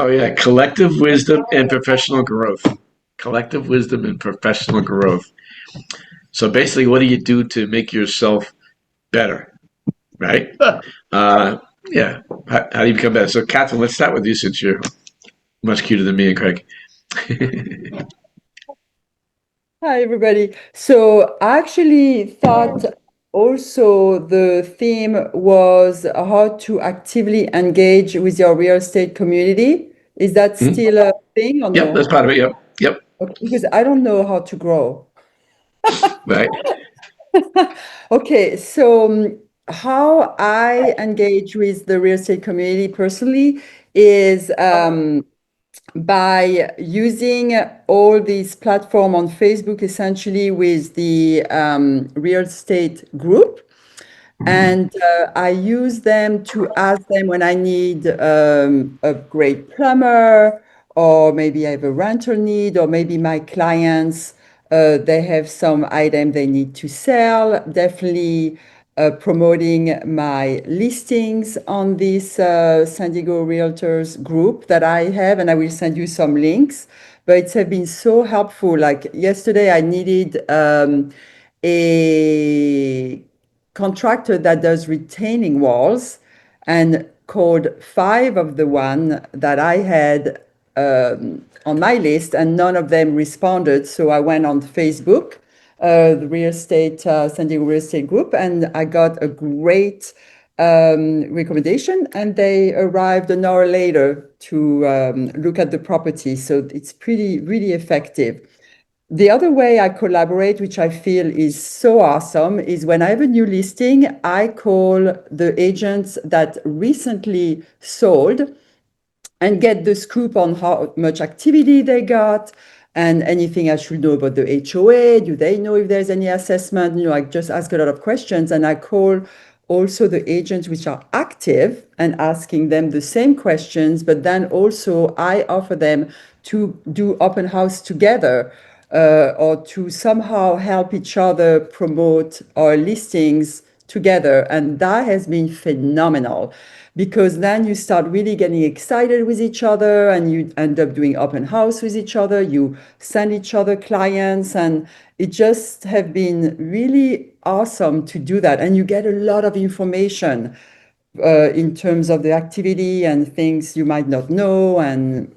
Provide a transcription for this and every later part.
Oh yeah, collective wisdom and professional growth. Collective wisdom and professional growth. So basically, what do you do to make yourself better, right? Uh, yeah. How do you become better? So, Catherine, let's start with you since you're much cuter than me and Craig. Hi, everybody. So I actually thought also the theme was how to actively engage with your real estate community. Is that Hmm? still a thing or Yep, that's no? part of it. Yep, yep, Okay, because I don't know how to grow. right. Okay, so how I engage with the real estate community personally is by using all these platform on Facebook, essentially with the real estate group. And I use them to ask them when I need a great plumber, or maybe I have a rental need, or maybe my clients, they have some item they need to sell. Definitely promoting my listings on this San Diego Realtors group that I have, and I will send you some links. But it's have been so helpful. Like yesterday, I needed a contractor that does retaining walls and called five of the one that I had on my list, and none of them responded. So I went on Facebook, the real estate, San Diego Real Estate Group, and I got a great recommendation, and they arrived an hour later to look at the property. So it's pretty, really effective. The other way I collaborate, which I feel is so awesome, is when I have a new listing, I call the agents that recently sold and get the scoop on how much activity they got and anything I should know about the HOA. Do they know if there's any assessment? I just ask a lot of questions, and I call also the agents which are active and asking them the same questions, but then also I offer them to do open house together, or to somehow help each other promote our listings together. And that has been phenomenal, because then you start really getting excited with each other, and you end up doing open house with each other. You send each other clients, and it just have been really awesome to do that. And you get a lot of information in terms of the activity and things you might not know. And,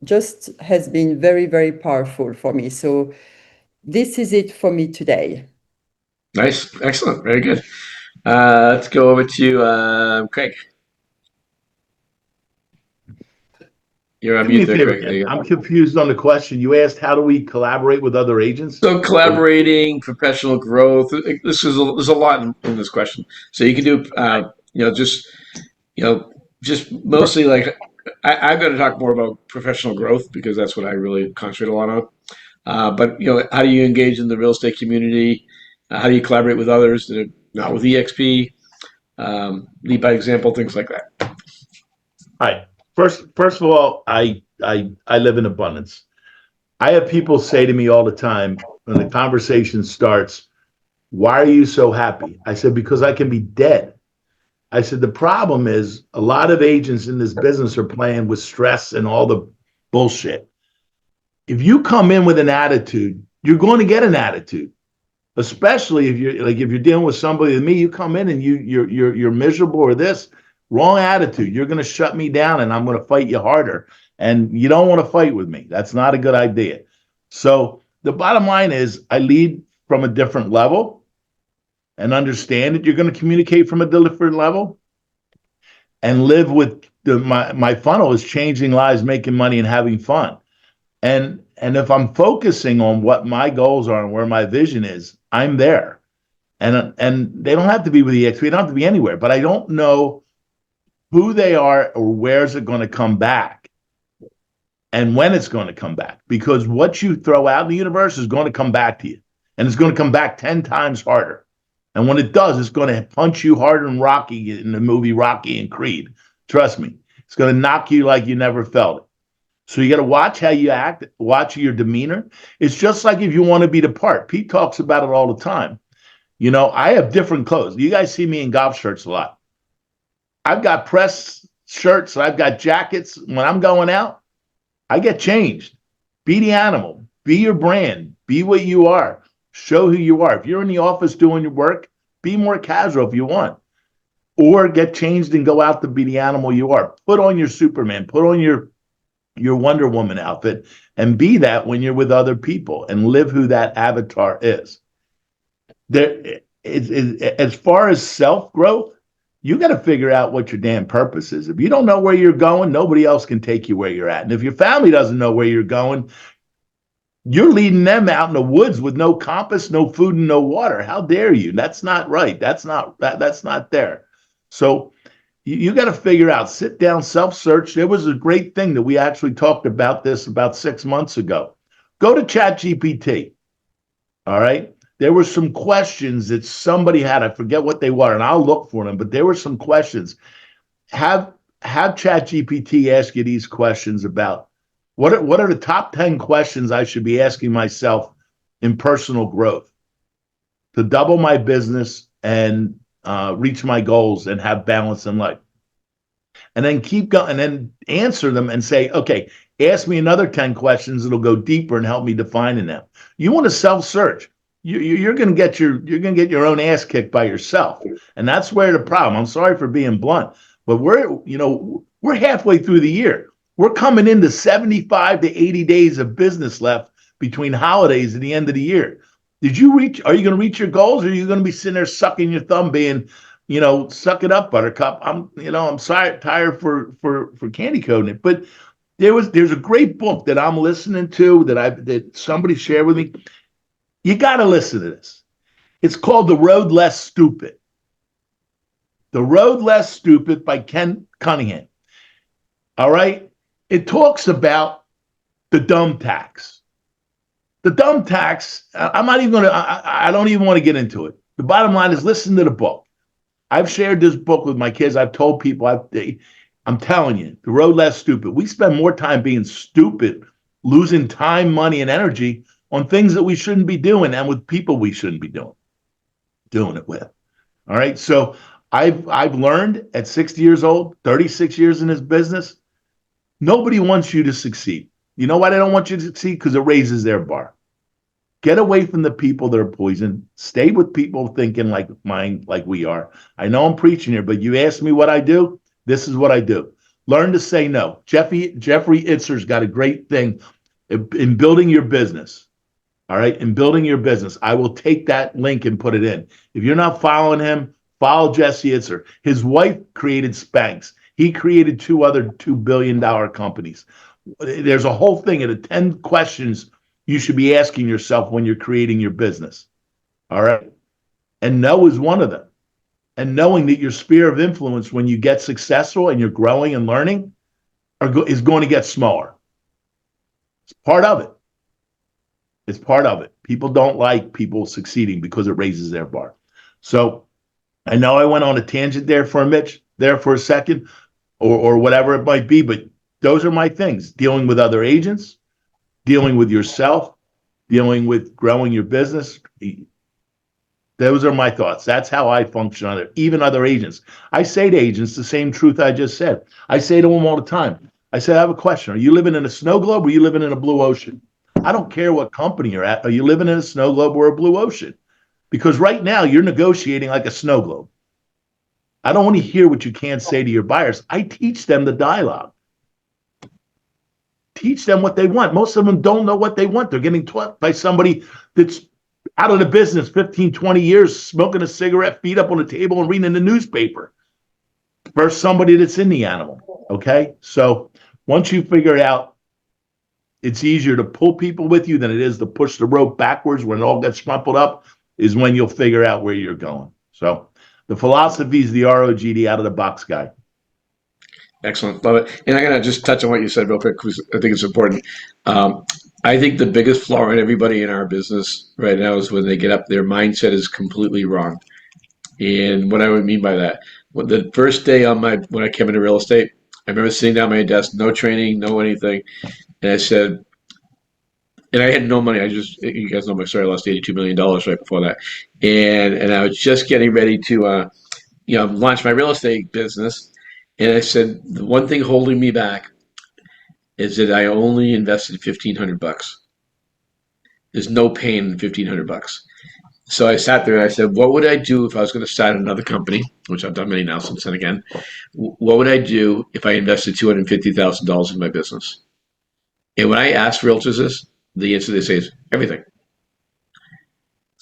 just has been very, very powerful for me. So this is it for me today. Nice, excellent, very good. Let's go over to Craig. You're on Do me mute a there, favor Craig. There again. you I'm go. confused on the question. You asked, how do we collaborate with other agents? So Or collaborating, professional growth. There's a lot in this question. So you can do just you know just mostly like I'm going to talk more about professional growth because that's what I really concentrate a lot on. But how do you engage in the real estate community? How do you collaborate with others that are not with EXP? Lead by example, things like that. all right. First of all, I live in abundance. I have people say to me all the time when the conversation starts, "Why are you so happy?" I said, "Because I can be dead." I said, "The problem is a lot of agents in this business are playing with stress and all the bullshit. If you come in with an attitude, you're going to get an attitude. Especially if you're dealing with somebody like me, you come in and you're miserable or this wrong attitude. You're going to shut me down, and I'm going to fight you harder. And you don't want to fight with me. That's not a good idea. So the bottom line is, I lead from a different level and understand that you're going to communicate from a different level and live with my funnel is changing lives, making money, and having fun. And if I'm focusing on what my goals are and where my vision is, I'm there. And they don't have to be with EXP, they don't have to be anywhere, but I don't know who they are or where's it going to come back and when it's going to come back. Because what you throw out in the universe is going to come back to you. And it's going to come back 10 times harder. And when it does, it's going to punch you harder than Rocky in the movie Rocky and Creed. Trust me, it's going to knock you like you never felt it. So you got to watch how you act, watch your demeanor. It's just like if you want to be the part. Pete talks about it all the time. I have different clothes. You guys see me in golf shirts a lot. I've got press shirts. I've got jackets. When I'm going out, I get changed. Be the animal. Be your brand. Be what you are. Show who you are. If you're in the office doing your work, be more casual if you want. Or get changed and go out to be the animal you are. Put on your Superman. Put on your Wonder Woman outfit and be that when you're with other people and live who that avatar is. As far as self-growth, you got to figure out what your damn purpose is. If you don't know where you're going, nobody else can take you where you're at. And if your family doesn't know where you're going, you're leading them out in the woods with no compass, no food, and no water. How dare you? That's not right. That's not there. So you got to figure out, sit down, self-search. There was a great thing that we actually talked about this about 6 months ago. Go to ChatGPT. All right. There were some questions that somebody had. I forget what they were, and I'll look for them, but there were some questions. Have ChatGPT ask you these questions about what are the top 10 questions I should be asking myself in personal growth to double my business and reach my goals and have balance in life. And then keep going and then answer them and say, okay, ask me another 10 questions that'll go deeper and help me defining them. You want to self-search. You're going to get your own ass kicked by yourself. And that's where the problem. I'm sorry for being blunt, but we're halfway through the year. We're coming into 75 to 80 days of business left between holidays and the end of the year. Are you going to reach your goals, or are you going to be sitting there sucking your thumb being, suck it up, buttercup? I'm sorry, tired for candy coating it. But there's a great book that I'm listening to that somebody shared with me. You got to listen to this. It's called The Road Less Stupid. The Road Less Stupid by Ken Cunningham. All right. It talks about the dumb tax. The dumb tax, I don't even want to get into it. The bottom line is listen to the book. I've shared this book with my kids. I've told people, I'm telling you, The Road Less Stupid. We spend more time being stupid, losing time, money, and energy on things that we shouldn't be doing and with people we shouldn't be doing it with. All right. So I've learned at 60 years old, 36 years in this business, nobody wants you to succeed. You know why they don't want you to succeed? Because it raises their bar. Get away from the people that are poison. Stay with people thinking like we are. I know I'm preaching here, but you ask me what I do, this is what I do. Learn to say no. Jeffrey Itzer's got a great thing in building your business. All right, in building your business. I will take that link and put it in. If you're not following him, follow Jesse Itzer. His wife created Spanx. He created two other $2 billion companies. There's a whole thing of the 10 questions you should be asking yourself when you're creating your business. All right. And no is one of them. And knowing that your sphere of influence, when you get successful and you're growing and learning, is going to get smaller. It's part of it. It's part of it. People don't like people succeeding because it raises their bar. So I know I went on a tangent there for a second, or whatever it might be, but those are my things. Dealing with other agents, dealing with yourself, dealing with growing your business. Those are my thoughts. That's how I function on it. Even other agents. I say to agents the same truth I just said. I say to them all the time. I say, I have a question. Are you living in a snow globe, or are you living in a blue ocean? I don't care what company you're at. Are you living in a snow globe or a blue ocean? Because right now you're negotiating like a snow globe. I don't want to hear what you can't say to your buyers. I teach them the dialogue. Teach them what they want. Most of them don't know what they want. They're getting taught by somebody that's out of the business 15, 20 years, smoking a cigarette, feet up on the table and reading the newspaper. Versus somebody that's in the animal. Okay? So once you figure it out, it's easier to pull people with you than it is to push the rope backwards when it all gets crumpled up, is when you'll figure out where you're going. So the philosophy is the ROGD, out of the box guy. Excellent. Love it. And I'm going to just touch on what you said real quick because I think it's important. I think the biggest flaw in everybody in our business right now is when they get up, their mindset is completely wrong. And what I would mean by that, the first day when I came into real estate, I remember sitting down at my desk, no training, no anything. And I said, and I had no money. You guys know my story. I lost $82 million right before that. And I was just getting ready to, launch my real estate business. And I said, the one thing holding me back is that I only invested $1,500. There's no pain in $1,500. So I sat there and I said, what would I do if I was going to start another company, which I've done many now since then again. What would I do if I invested $250,000 in my business? And when I ask realtors this, the answer they say is everything.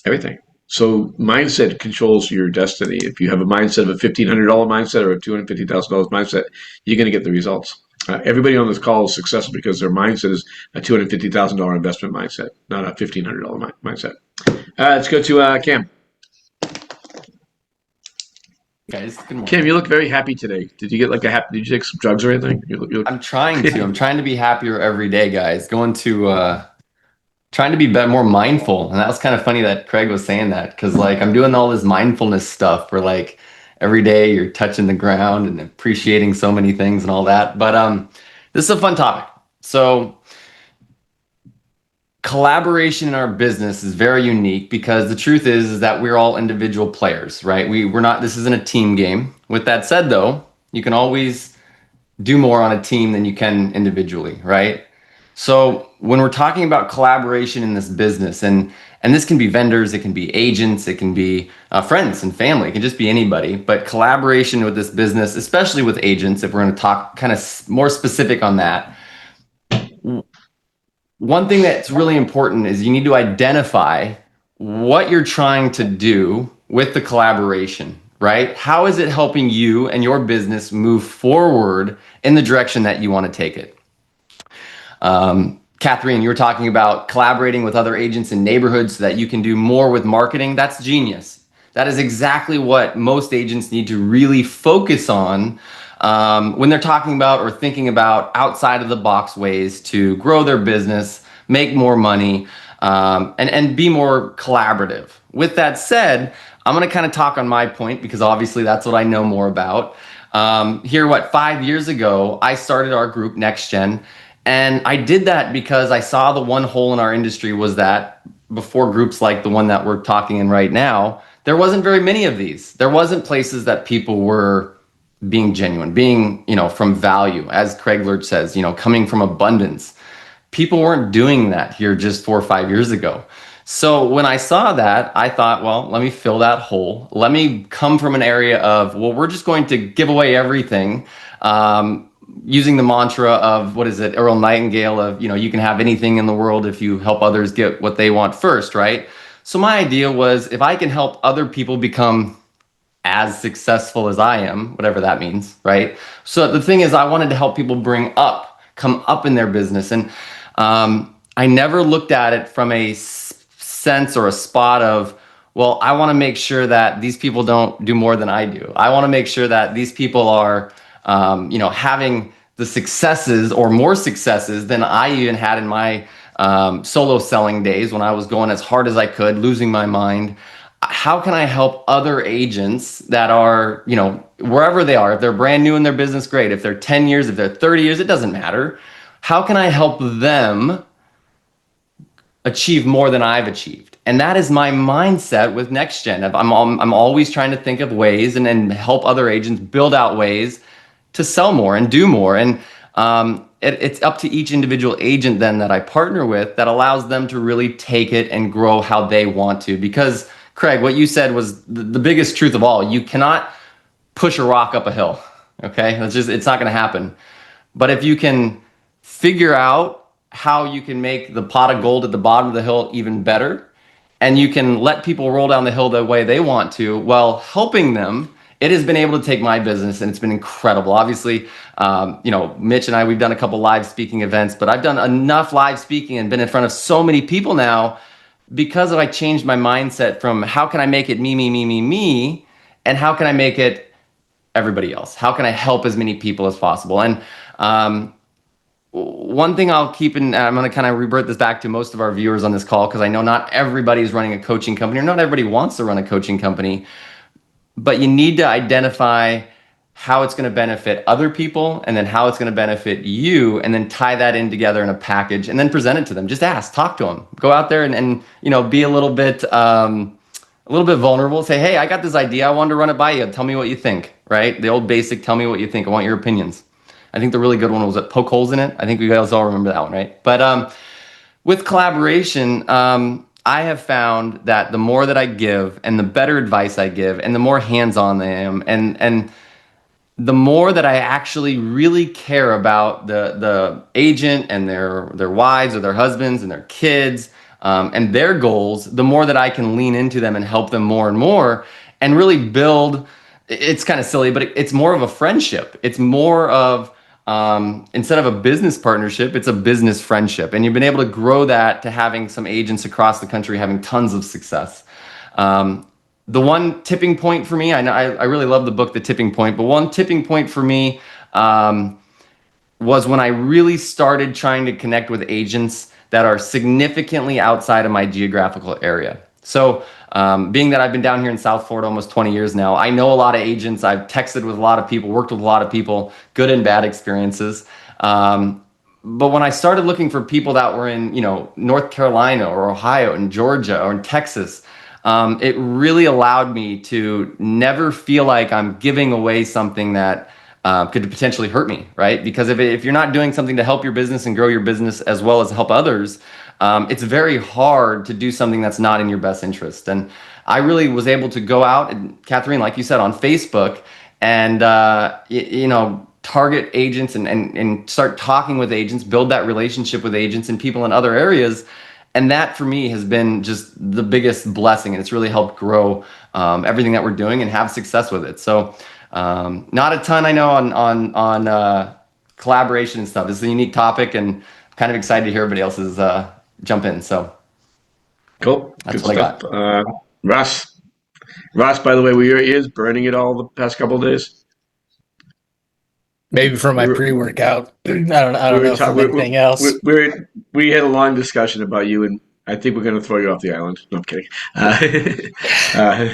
Everything. So mindset controls your destiny. If you have a mindset of a $1,500 mindset or a $250,000 mindset, you're going to get the results. Everybody on this call is successful because their mindset is a $250,000 investment mindset, not a $1,500 mindset. Let's go to Cam. Guys, good morning. Cam, you look very happy today. Did you get like a happy? Did you take some drugs or anything? You look, I'm trying to. I'm trying to be happier every day, guys. Trying to be more mindful. And that was kind of funny that Craig was saying that, because like I'm doing all this mindfulness stuff where like every day you're touching the ground and appreciating so many things and all that. But this is a fun topic. So collaboration in our business is very unique because the truth is that we're all individual players, right? We're not, this isn't a team game. With that said though, you can always do more on a team than you can individually, right? So when we're talking about collaboration in this business, and this can be vendors, it can be agents, it can be friends and family, it can just be anybody, but collaboration with this business, especially with agents, if we're going to talk kind of more specific on that, one thing that's really important is you need to identify what you're trying to do with the collaboration, right? How is it helping you and your business move forward in the direction that you want to take it? Catherine, you were talking about collaborating with other agents in neighborhoods so that you can do more with marketing. That's genius. That is exactly what most agents need to really focus on when they're talking about or thinking about outside of the box ways to grow their business, make more money, and be more collaborative. With that said, I'm going to kind of talk on my point because obviously that's what I know more about. 5 years ago, I started our group NextGen. And I did that because I saw the one hole in our industry was that before groups like the one that we're talking in right now, there wasn't very many of these. There wasn't places that people were being genuine, being, from value, as Craig Lurch says, coming from abundance. People weren't doing that here just 4 or 5 years ago. So when I saw that, I thought, well, let me fill that hole. Let me come from an area of, well, we're just going to give away everything. Using the mantra of, Earl Nightingale of, you can have anything in the world if you help others get what they want first, right? So my idea was if I can help other people become as successful as I am, whatever that means, right? So the thing is, I wanted to help people come up in their business. And I never looked at it from a sense or a spot of, well, I want to make sure that these people don't do more than I do. I want to make sure that these people are having the successes or more successes than I even had in my solo selling days when I was going as hard as I could, losing my mind. How can I help other agents that are, wherever they are, if they're brand new in their business, great. If they're 10 years, if they're 30 years, it doesn't matter. How can I help them achieve more than I've achieved? And that is my mindset with NextGen. I'm always trying to think of ways and help other agents build out ways to sell more and do more. And it's up to each individual agent then that I partner with that allows them to really take it and grow how they want to. Because Craig, what you said was the biggest truth of all. You cannot push a rock up a hill. Okay. It's not going to happen. But if you can figure out how you can make the pot of gold at the bottom of the hill even better, and you can let people roll down the hill the way they want to, while helping them, it has been able to take my business and it's been incredible. Obviously, Mitch and I, we've done a couple live speaking events, but I've done enough live speaking and been in front of so many people now because I changed my mindset from how can I make it me, and how can I make it everybody else? How can I help as many people as possible? And one thing I'll keep in, I'm going to kind of revert this back to most of our viewers on this call, because I know not everybody's running a coaching company or not everybody wants to run a coaching company. But you need to identify how it's going to benefit other people and then how it's going to benefit you, and then tie that in together in a package and then present it to them. Just ask, talk to them, go out there and be a little bit a little bit vulnerable, say, hey, I got this idea. I wanted to run it by you. Tell me what you think, right? The old basic, tell me what you think. I want your opinions. I think the really good one was at Poke Holes in It. I think you guys all remember that one, right? But with collaboration, I have found that the more that I give and the better advice I give and the more hands-on I am and the more that I actually really care about the agent and their wives or their husbands and their kids and their goals, the more that I can lean into them and help them more and more and really build. It's kind of silly, but it's more of a friendship. It's more of instead of a business partnership, it's a business friendship. And you've been able to grow that to having some agents across the country having tons of success. The one tipping point for me, I really love the book, The Tipping Point, but one tipping point for me was when I really started trying to connect with agents that are significantly outside of my geographical area. So being that I've been down here in South Florida almost 20 years now, I know a lot of agents. I've texted with a lot of people, worked with a lot of people, good and bad experiences. But when I started looking for people that were in, North Carolina or Ohio and Georgia or in Texas, it really allowed me to never feel like I'm giving away something that could potentially hurt me, right? Because if you're not doing something to help your business and grow your business as well as help others, it's very hard to do something that's not in your best interest. And I really was able to go out and, Catherine, like you said, on Facebook and, target agents and start talking with agents, build that relationship with agents and people in other areas. And that for me has been just the biggest blessing. And it's really helped grow everything that we're doing and have success with it. So not a ton I know on collaboration and stuff. This is a unique topic and kind of excited to hear everybody else's jump in. So Cool. That's Good what I stuff. Ross, by the way, were your ears burning it all the past couple of days? Maybe from my We were- pre-workout. I don't know from anything else. We had a long discussion about you, and I think we're going to throw you off the island. No, I'm kidding.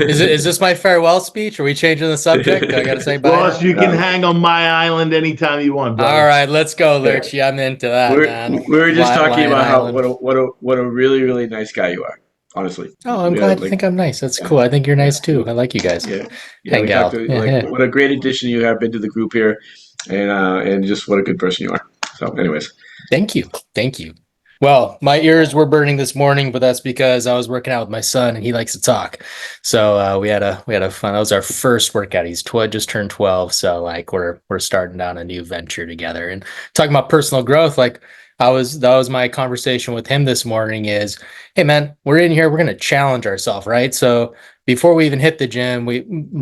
Is this my farewell speech? Are we changing the subject? Do I got to say bye? Ross, now? you can hang on my island anytime you want, brother. All right, let's go, Lurchy. I'm into that, man. we were just talking Lion about how Island. what a really really nice guy you are. Honestly. Oh, I'm Yeah, glad you like- think I'm nice. That's yeah. cool. I think you're nice too. I like you guys. Yeah, Hey, we gal. talked to, Yeah. what a great addition you have been to the group here, and just what a good person you are. So, anyways, Thank you. Thank you. Well, my ears were burning this morning, but that's because I was working out with my son and he likes to talk. So we had a fun. That was our first workout. He's just turned 12, so like we're starting down a new venture together and talking about personal growth. Like that was my conversation with him this morning. Is, hey man, we're in here. We're gonna challenge ourselves, right? So before we even hit the gym,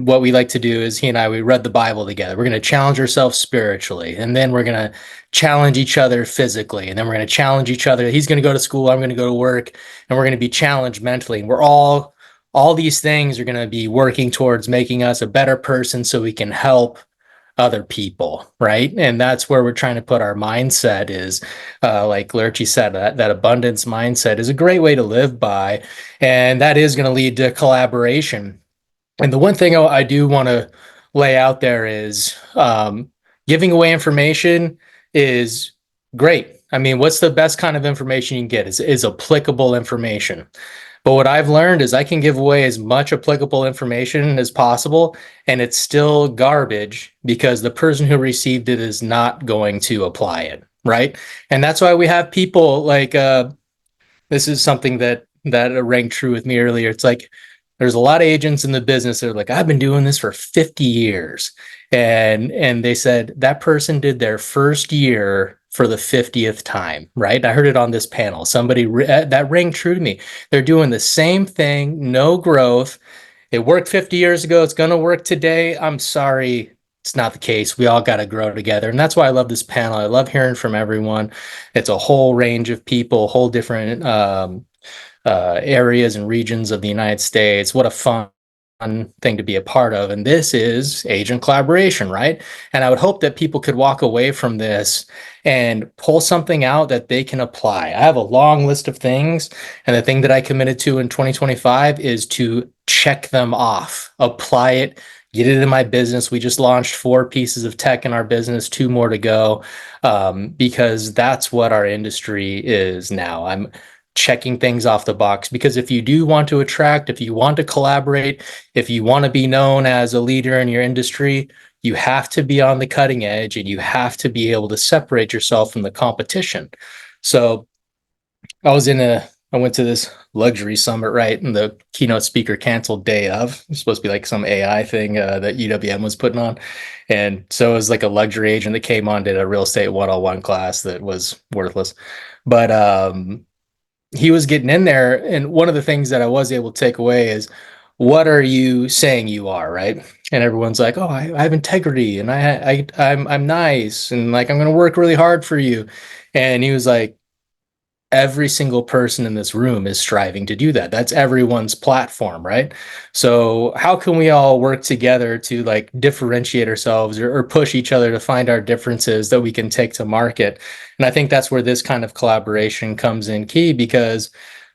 what we like to do is he and I, we read the Bible together. We're going to challenge ourselves spiritually, and then we're going to challenge each other physically, and then we're going to challenge each other. He's going to go to school, I'm going to go to work, and we're going to be challenged mentally. And we're all these things are going to be working towards making us a better person so we can help other people, right? And that's where we're trying to put our mindset is, like Lurchy said, that abundance mindset is a great way to live by, and that is going to lead to collaboration. And the one thing I do want to lay out there is giving away information is great. I mean, what's the best kind of information you can get is applicable information. But what I've learned is I can give away as much applicable information as possible, and it's still garbage because the person who received it is not going to apply it, right? And that's why we have people like, this is something that rang true with me earlier. It's like, there's a lot of agents in the business that are like, I've been doing this for 50 years. And they said that person did their first year for the 50th time, right? I heard it on this panel. Somebody that rang true to me. They're doing the same thing, no growth. It worked 50 years ago. It's going to work today. I'm sorry. It's not the case. We all got to grow together. And that's why I love this panel. I love hearing from everyone. It's a whole range of people, whole different areas and regions of the United States. What a fun thing to be a part of. And this is agent collaboration, right? And I would hope that people could walk away from this and pull something out that they can apply. I have a long list of things, and the thing that I committed to in 2025 is to check them off, apply it, get it in my business. We just launched 4 pieces of tech in our business, 2 more to go, because that's what our industry is now. checking things off the box. Because if you do want to attract, if you want to collaborate, if you want to be known as a leader in your industry, you have to be on the cutting edge and you have to be able to separate yourself from the competition. So I went to this luxury summit, right? And the keynote speaker canceled day of. It was supposed to be like some AI thing that UWM was putting on. And so it was like a luxury agent that came on, did a real estate one-on-one class that was worthless. But he was getting in there. And one of the things that I was able to take away is, what are you saying you are, right? And everyone's like, oh, I have integrity and I'm nice and like I'm going to work really hard for you. And he was like, every single person in this room is striving to do that. That's everyone's platform, right? So how can we all work together to like differentiate ourselves or push each other to find our differences that we can take to market? And I think that's where this kind of collaboration comes in key, because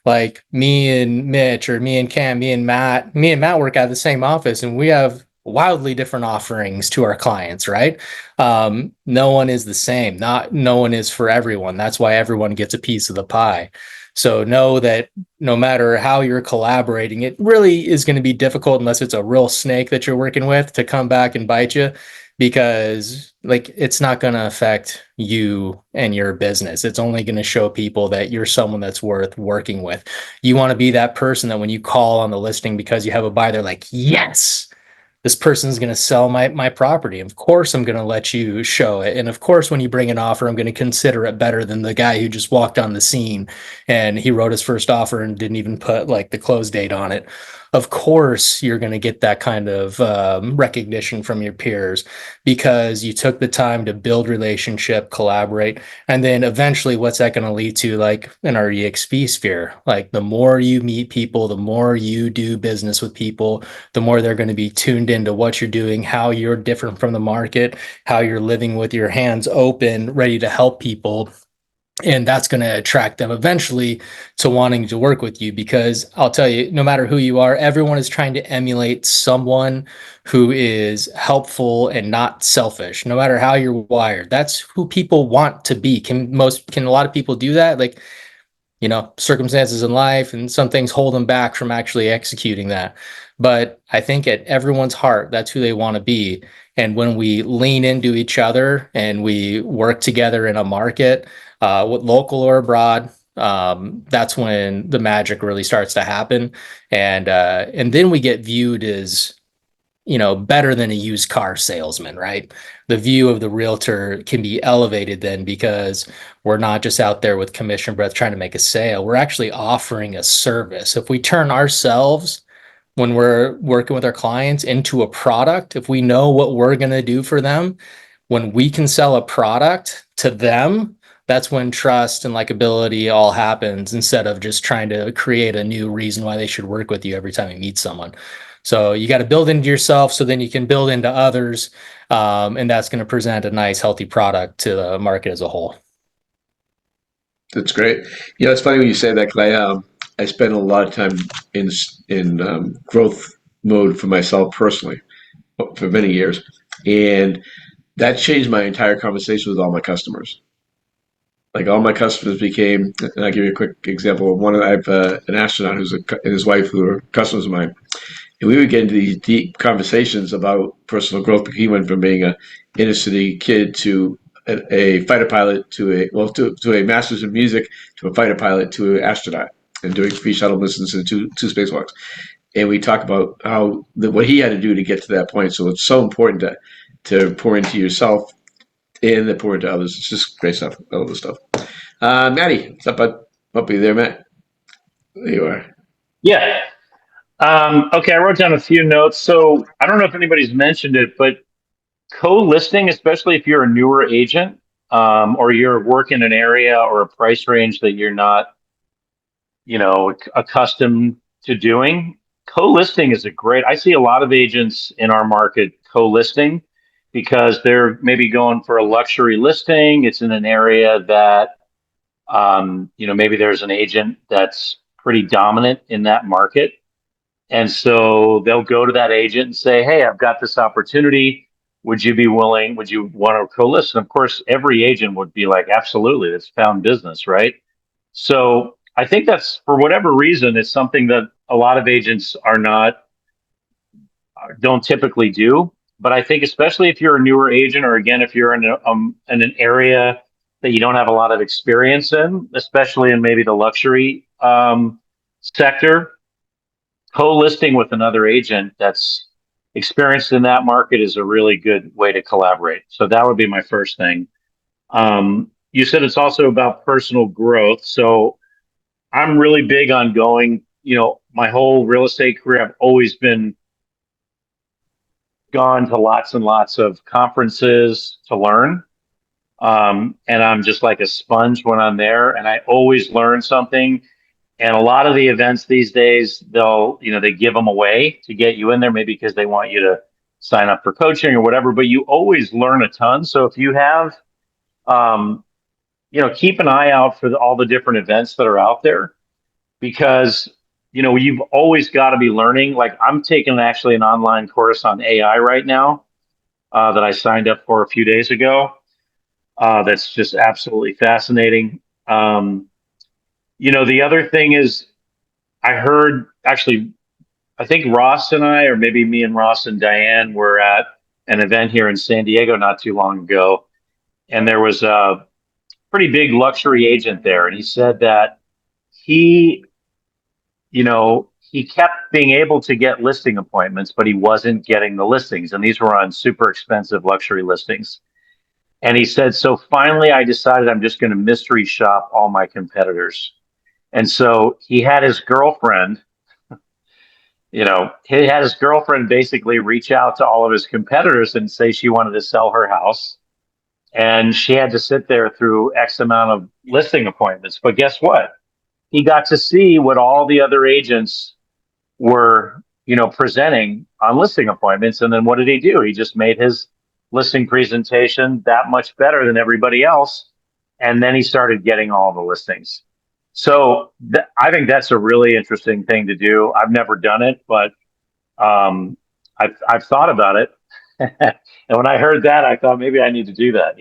like me and Mitch or me and Cam, me and Matt work out of the same office and we have wildly different offerings to our clients, right? No one is the same. No one is for everyone. That's why everyone gets a piece of the pie. So know that no matter how you're collaborating, it really is going to be difficult unless it's a real snake that you're working with to come back and bite you, because like it's not going to affect you and your business. It's only going to show people that you're someone that's worth working with. You want to be that person that when you call on the listing because you have a buyer, they're like, yes, this person's going to sell my property. Of course, I'm going to let you show it. And of course, when you bring an offer, I'm going to consider it better than the guy who just walked on the scene and he wrote his first offer and didn't even put like the close date on it. Of course, you're going to get that kind of recognition from your peers because you took the time to build relationship, collaborate, and then eventually what's that going to lead to, like in our EXP sphere? Like the more you meet people, the more you do business with people, the more they're going to be tuned into what you're doing, how you're different from the market, how you're living with your hands open, ready to help people. And that's going to attract them eventually to wanting to work with you, because I'll tell you, no matter who you are, everyone is trying to emulate someone who is helpful and not selfish, no matter how you're wired. That's who people want to be. Can a lot of people do that? Like, you know, circumstances in life and some things hold them back from actually executing that. But I think at everyone's heart, that's who they want to be. And when we lean into each other and we work together in a market, local or abroad, that's when the magic really starts to happen. And then we get viewed as, you know, better than a used car salesman, right? The view of the realtor can be elevated then, because we're not just out there with commission breath trying to make a sale. We're actually offering a service. If we turn ourselves, when we're working with our clients, into a product, if we know what we're going to do for them, when we can sell a product to them, that's when trust and likability all happens, instead of just trying to create a new reason why they should work with you every time you meet someone. So you got to build into yourself so then you can build into others. And that's going to present a nice, healthy product to the market as a whole. That's great. You know, it's funny when you say that, because I spend a lot of time in growth mode for myself personally for many years, and that changed my entire conversation with all my customers. Like all my customers became, and I'll give you a quick example. I have an astronaut and his wife who are customers of mine, and we would get into these deep conversations about personal growth. Because he went from being a inner city kid to a fighter pilot to a master's in music to a fighter pilot to an astronaut, and doing free shuttle missions and two spacewalks. And we talk about what he had to do to get to that point. So it's so important to pour into yourself and then pour into others. It's just great stuff. I love this stuff. Matty, what's up, bud? Up you there, Matt? There you are. Yeah. Okay, I wrote down a few notes. So I don't know if anybody's mentioned it, but co-listing, especially if you're a newer agent, or you're working an area or a price range that you're not, you know, accustomed to doing. Co-listing is I see a lot of agents in our market co-listing because they're maybe going for a luxury listing. It's in an area that, you know, maybe there's an agent that's pretty dominant in that market. And so they'll go to that agent and say, hey, I've got this opportunity. Would you want to co-list? And of course, every agent would be like, absolutely, that's found business, right? So I think that's, for whatever reason, it's something that a lot of agents don't typically do. But I think especially if you're a newer agent, or again, if you're in an area that you don't have a lot of experience in, especially in maybe the luxury sector, co-listing with another agent that's experienced in that market is a really good way to collaborate. So that would be my first thing. You said it's also about personal growth. So I'm really big on going, my whole real estate career, I've always been gone to lots and lots of conferences to learn. And I'm just like a sponge when I'm there, and I always learn something. And a lot of the events these days, they give them away to get you in there, maybe because they want you to sign up for coaching or whatever, but you always learn a ton. So if you have, keep an eye out for all the different events that are out there, because, you've always got to be learning. Like, I'm taking actually an online course on AI right now that I signed up for a few days ago. That's just absolutely fascinating. The other thing is, I heard, actually, I think Ross and I, or maybe me and Ross and Diane, were at an event here in San Diego not too long ago. And there was a pretty big luxury agent there. And he said that he kept being able to get listing appointments, but he wasn't getting the listings. And these were on super expensive luxury listings. And he said, so finally I decided I'm just going to mystery shop all my competitors. And so he had his girlfriend, basically reach out to all of his competitors and say she wanted to sell her house. And she had to sit there through X amount of listing appointments. But guess what? He got to see what all the other agents were, presenting on listing appointments. And then what did he do? He just made his listing presentation that much better than everybody else. And then he started getting all the listings. So I think that's a really interesting thing to do. I've never done it, but I've thought about it. And when I heard that, I thought maybe I need to do that,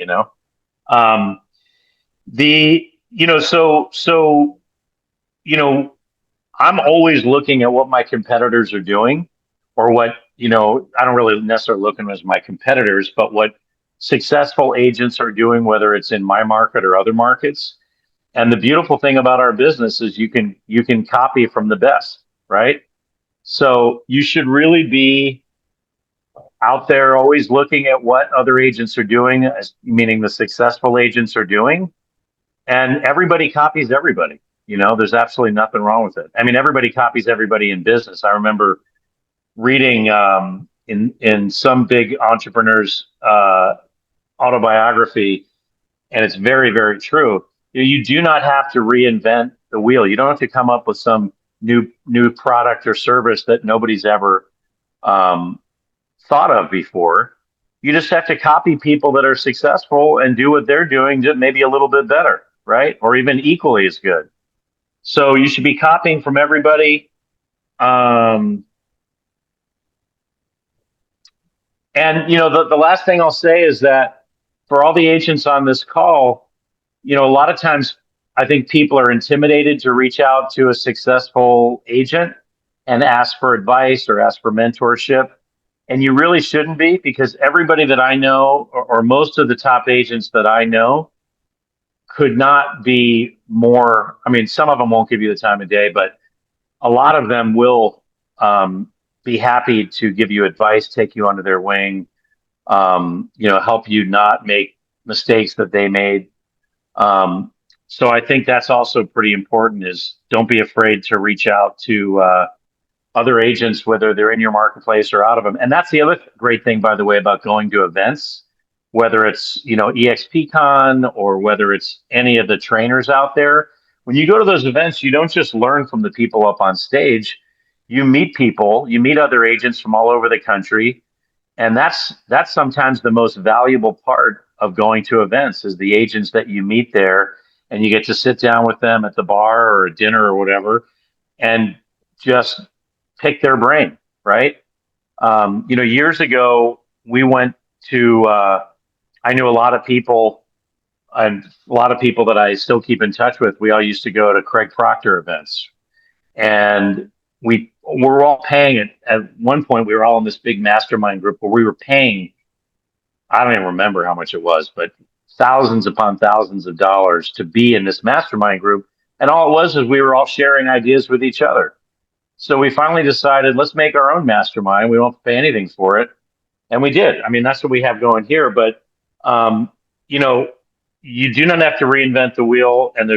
I'm always looking at what my competitors are doing, or what, I don't really necessarily look at them as my competitors, but what successful agents are doing, whether it's in my market or other markets. And the beautiful thing about our business is you can copy from the best, right? So you should really be out there always looking at what other agents are doing, meaning the successful agents are doing. And everybody copies everybody. There's absolutely nothing wrong with it. I mean, everybody copies everybody in business. I remember reading in some big entrepreneur's autobiography, and it's very, very true. You do not have to reinvent the wheel. You don't have to come up with some new product or service that nobody's ever thought of before. You just have to copy people that are successful and do what they're doing, just maybe a little bit better, right? Or even equally as good. So you should be copying from everybody. And the last thing I'll say is that for all the agents on this call, a lot of times I think people are intimidated to reach out to a successful agent and ask for advice or ask for mentorship. And you really shouldn't be, because everybody that I know, or most of the top agents that I know, could not be more. I mean, some of them won't give you the time of day, but a lot of them will be happy to give you advice, take you under their wing, help you not make mistakes that they made. So I think that's also pretty important, is don't be afraid to reach out to other agents, whether they're in your marketplace or out of them. And that's the other great thing, by the way, about going to events, whether it's, EXPCon or whether it's any of the trainers out there. When you go to those events, you don't just learn from the people up on stage. You meet people, you meet other agents from all over the country. And that's sometimes the most valuable part of going to events, is the agents that you meet there, and you get to sit down with them at the bar or a dinner or whatever, and just pick their brain, right? Years ago, we went to, I knew a lot of people and a lot of people that I still keep in touch with, we all used to go to Craig Proctor events, and we're all paying it. At one point, we were all in this big mastermind group where we were paying, I don't even remember how much it was, but thousands upon thousands of dollars to be in this mastermind group. And all it was is we were all sharing ideas with each other. So we finally decided, let's make our own mastermind. We won't pay anything for it. And we did. I mean, that's what we have going here. But, you know, you do not have to reinvent the wheel. And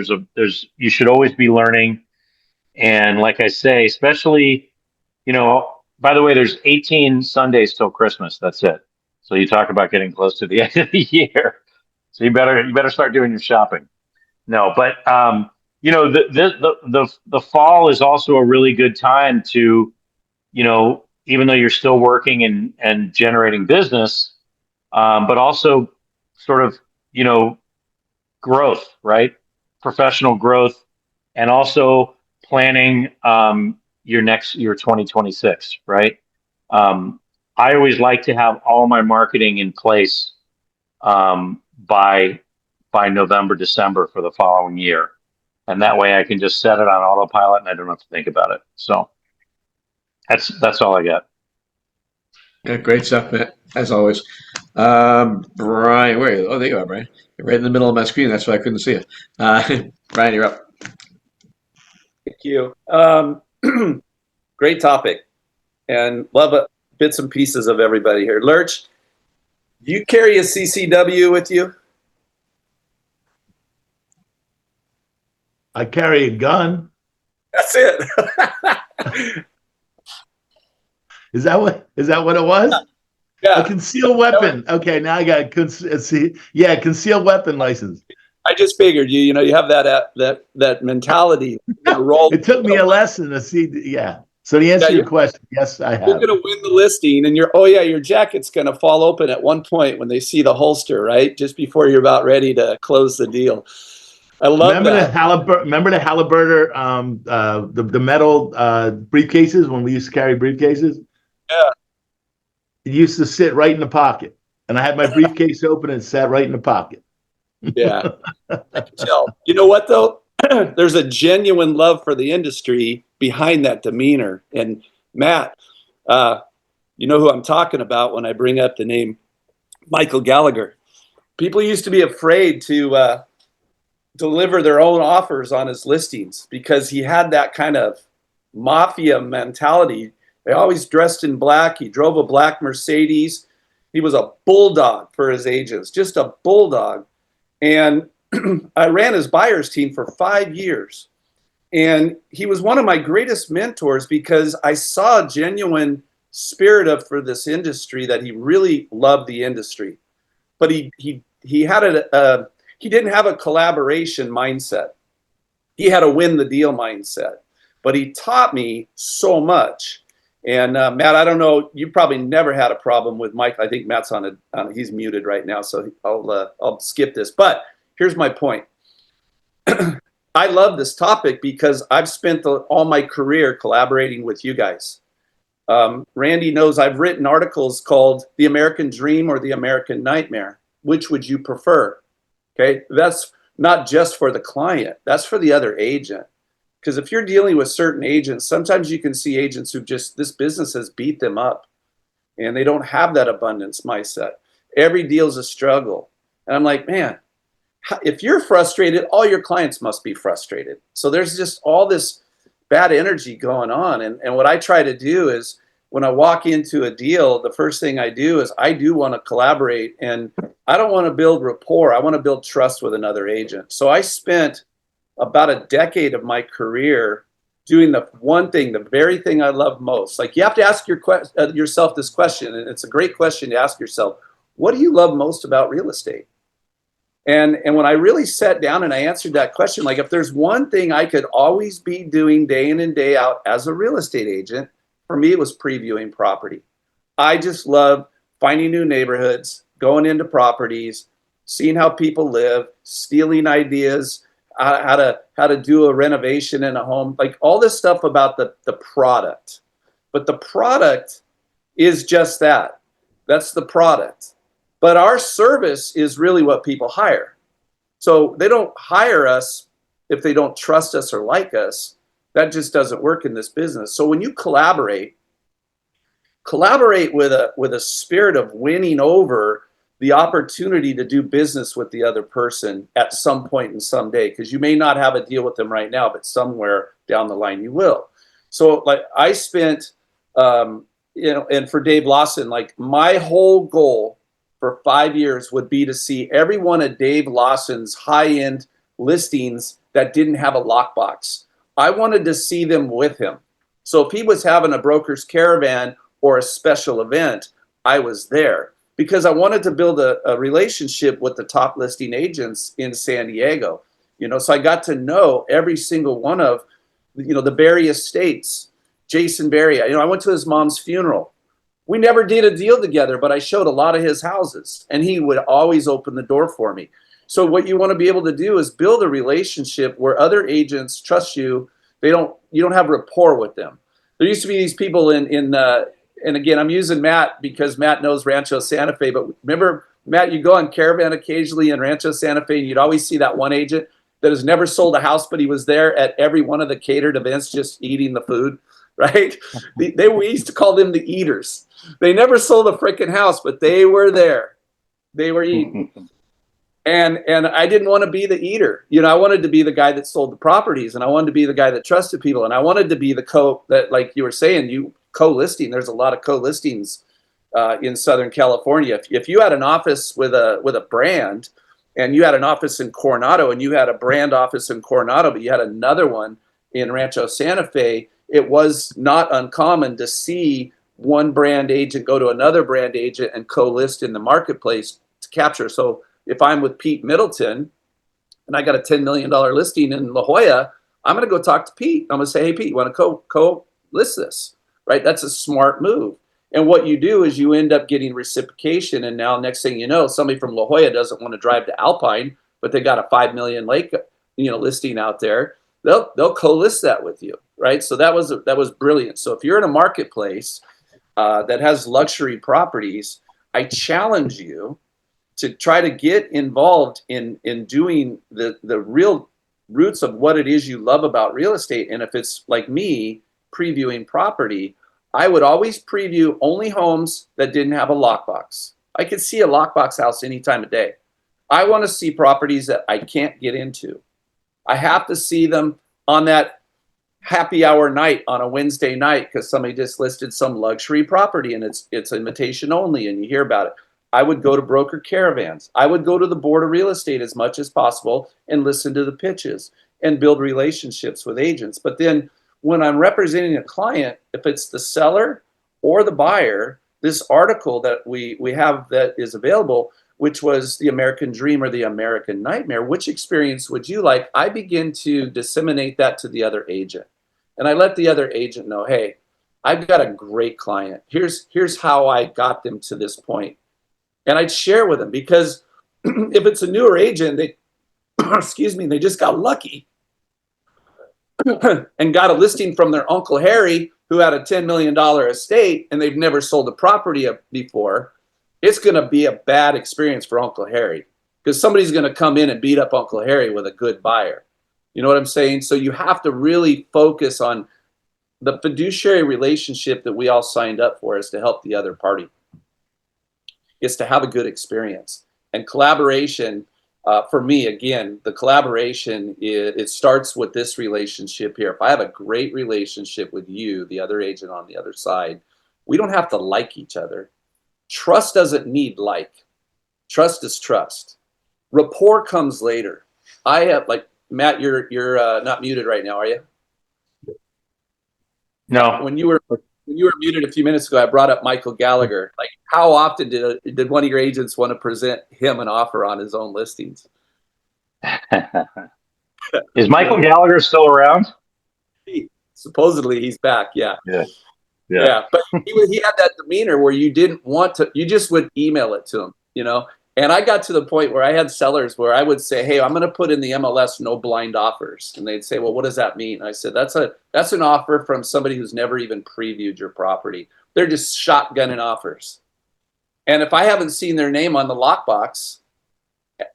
you should always be learning. And like I say, especially, you know, by the way, there's 18 Sundays till Christmas. That's it. So you talk about getting close to the end of the year. So you better start doing your shopping. No, but you know, the fall is also a really good time to, you know, even though you're still working and generating business, but also sort of, you know, growth, right? Professional growth, and also planning your 2026, right? I always like to have all my marketing in place by November, December for the following year. And that way I can just set it on autopilot and I don't have to think about it. So that's all I got. Yeah, great stuff, Matt, as always. Brian, there you are, Brian. You're right in the middle of my screen. That's why I couldn't see you. Brian, you're up. Thank you. Great topic, and love bits and pieces of everybody here. Lurch, do you carry a CCW with you? I carry a gun. That's it. Is that what it was? Yeah. A concealed weapon. Okay, now I got concealed weapon license. I just figured you have that mentality. Roll. It took me a lesson to see. Yeah. So the answer to your question, yes, I have. You're going to win the listing, and your jacket's going to fall open at one point when they see the holster, right? Just before you're about ready to close the deal. I love that. Remember the Halliburton, the metal briefcases when we used to carry briefcases? Yeah. It used to sit right in the pocket, and I had my briefcase open and it sat right in the pocket. Yeah. I can tell. You know what though? There's a genuine love for the industry behind that demeanor. And Matt, you know who I'm talking about when I bring up the name Michael Gallagher. People used to be afraid to deliver their own offers on his listings because he had that kind of mafia mentality. They always dressed in black. He drove a black Mercedes. He was a bulldog for his agents, just a bulldog. And I ran his buyers team for 5 years. And he was one of my greatest mentors because I saw a genuine spirit for this industry, that he really loved the industry. But he had he didn't have a collaboration mindset. He had a win the deal mindset. But he taught me so much. And Matt, I don't know, you probably never had a problem with Mike. I think Matt's he's muted right now, so I'll skip this. But here's my point. I love this topic because I've spent all my career collaborating with you guys. Randy knows I've written articles called The American Dream or The American Nightmare. Which would you prefer? Okay, that's not just for the client, that's for the other agent. Because if you're dealing with certain agents, sometimes you can see agents who this business has beat them up and they don't have that abundance mindset. Every deal's a struggle. And I'm like, man, if you're frustrated, all your clients must be frustrated. So there's just all this bad energy going on. And what I try to do is when I walk into a deal, the first thing I do is I do want to collaborate, and I don't want to build rapport. I want to build trust with another agent. So I spent about a decade of my career doing the one thing, the very thing I love most. Like, you have to ask yourself this question, and it's a great question to ask yourself. What do you love most about real estate? And when I really sat down and I answered that question, like, if there's one thing I could always be doing day in and day out as a real estate agent, for me, it was previewing property. I just love finding new neighborhoods, going into properties, seeing how people live, stealing ideas, how to do a renovation in a home, like all this stuff about the product. But the product is just that. That's the product. But our service is really what people hire. So they don't hire us if they don't trust us or like us. That just doesn't work in this business. So when you collaborate with a spirit of winning over the opportunity to do business with the other person at some point in some day, because you may not have a deal with them right now, but somewhere down the line you will. So like I spent, and for Dave Lawson, like my whole goal for 5 years would be to see every one of Dave Lawson's high-end listings that didn't have a lockbox. I wanted to see them with him. So if he was having a broker's caravan or a special event, I was there because I wanted to build a relationship with the top listing agents in San Diego. So I got to know every single one of, the Barry Estates, Jason Barry. I went to his mom's funeral. We never did a deal together, but I showed a lot of his houses and he would always open the door for me. So what you want to be able to do is build a relationship where other agents trust you. You don't have rapport with them. There used to be these people and again, I'm using Matt because Matt knows Rancho Santa Fe, but remember, Matt, you go on caravan occasionally in Rancho Santa Fe and you'd always see that one agent that has never sold a house, but he was there at every one of the catered events just eating the food, right? We used to call them the eaters. They never sold a freaking house, but they were there. They were eating. And I didn't want to be the eater. I wanted to be the guy that sold the properties, and I wanted to be the guy that trusted people, and I wanted to be the that, like you were saying, co-listing. There's a lot of co-listings in Southern California. If you had an office with a brand, and you had an office in Coronado, and you had a brand office in Coronado, but you had another one in Rancho Santa Fe, it was not uncommon to see one brand agent go to another brand agent and co-list in the marketplace to capture. So if I'm with Pete Middleton and I got a $10 million listing in La Jolla, I'm going to go talk to Pete. I'm going to say, hey, Pete, you want to co-list this, right? That's a smart move. And what you do is you end up getting reciprocation. And now next thing you know, somebody from La Jolla doesn't want to drive to Alpine, but they got a 5 million lake, listing out there. They'll co-list that with you, right? So that was brilliant. So if you're in a marketplace that has luxury properties, I challenge you to try to get involved in doing the real roots of what it is you love about real estate. And if it's like me previewing property, I would always preview only homes that didn't have a lockbox. I could see a lockbox house any time of day. I want to see properties that I can't get into. I have to see them on that happy hour night on a Wednesday night because somebody just listed some luxury property and it's invitation only and you hear about it. I would go to broker caravans. I would go to the board of real estate as much as possible and listen to the pitches and build relationships with agents. But then when I'm representing a client, if it's the seller or the buyer, this article that we have that is available, which was the American Dream or the American Nightmare, which experience would you like? I begin to disseminate that to the other agent. And I let the other agent know, hey, I've got a great client. Here's how I got them to this point. And I'd share with them because if it's a newer agent, they just got lucky and got a listing from their Uncle Harry who had a $10 million estate and they've never sold a property before, it's going to be a bad experience for Uncle Harry because somebody's going to come in and beat up Uncle Harry with a good buyer. You know what I'm saying? So you have to really focus on the fiduciary relationship that we all signed up for is to help the other party. It's to have a good experience. And collaboration, for me, again, the collaboration, it starts with this relationship here. If I have a great relationship with you, the other agent on the other side, we don't have to like each other. Trust doesn't need like. Trust is trust. Rapport comes later. I have, like, Matt, you're not muted right now, are you? No. When you were muted a few minutes ago, I brought up Michael Gallagher. Like, how often did one of your agents want to present him an offer on his own listings? Is Michael Gallagher still around? Supposedly he's back. Yeah. Yeah. But he had that demeanor where you didn't want to. You just would email it to him, And I got to the point where I had sellers where I would say, hey, I'm going to put in the MLS no blind offers. And they'd say, well, what does that mean? I said, that's an offer from somebody who's never even previewed your property. They're just shotgunning offers. And if I haven't seen their name on the lockbox,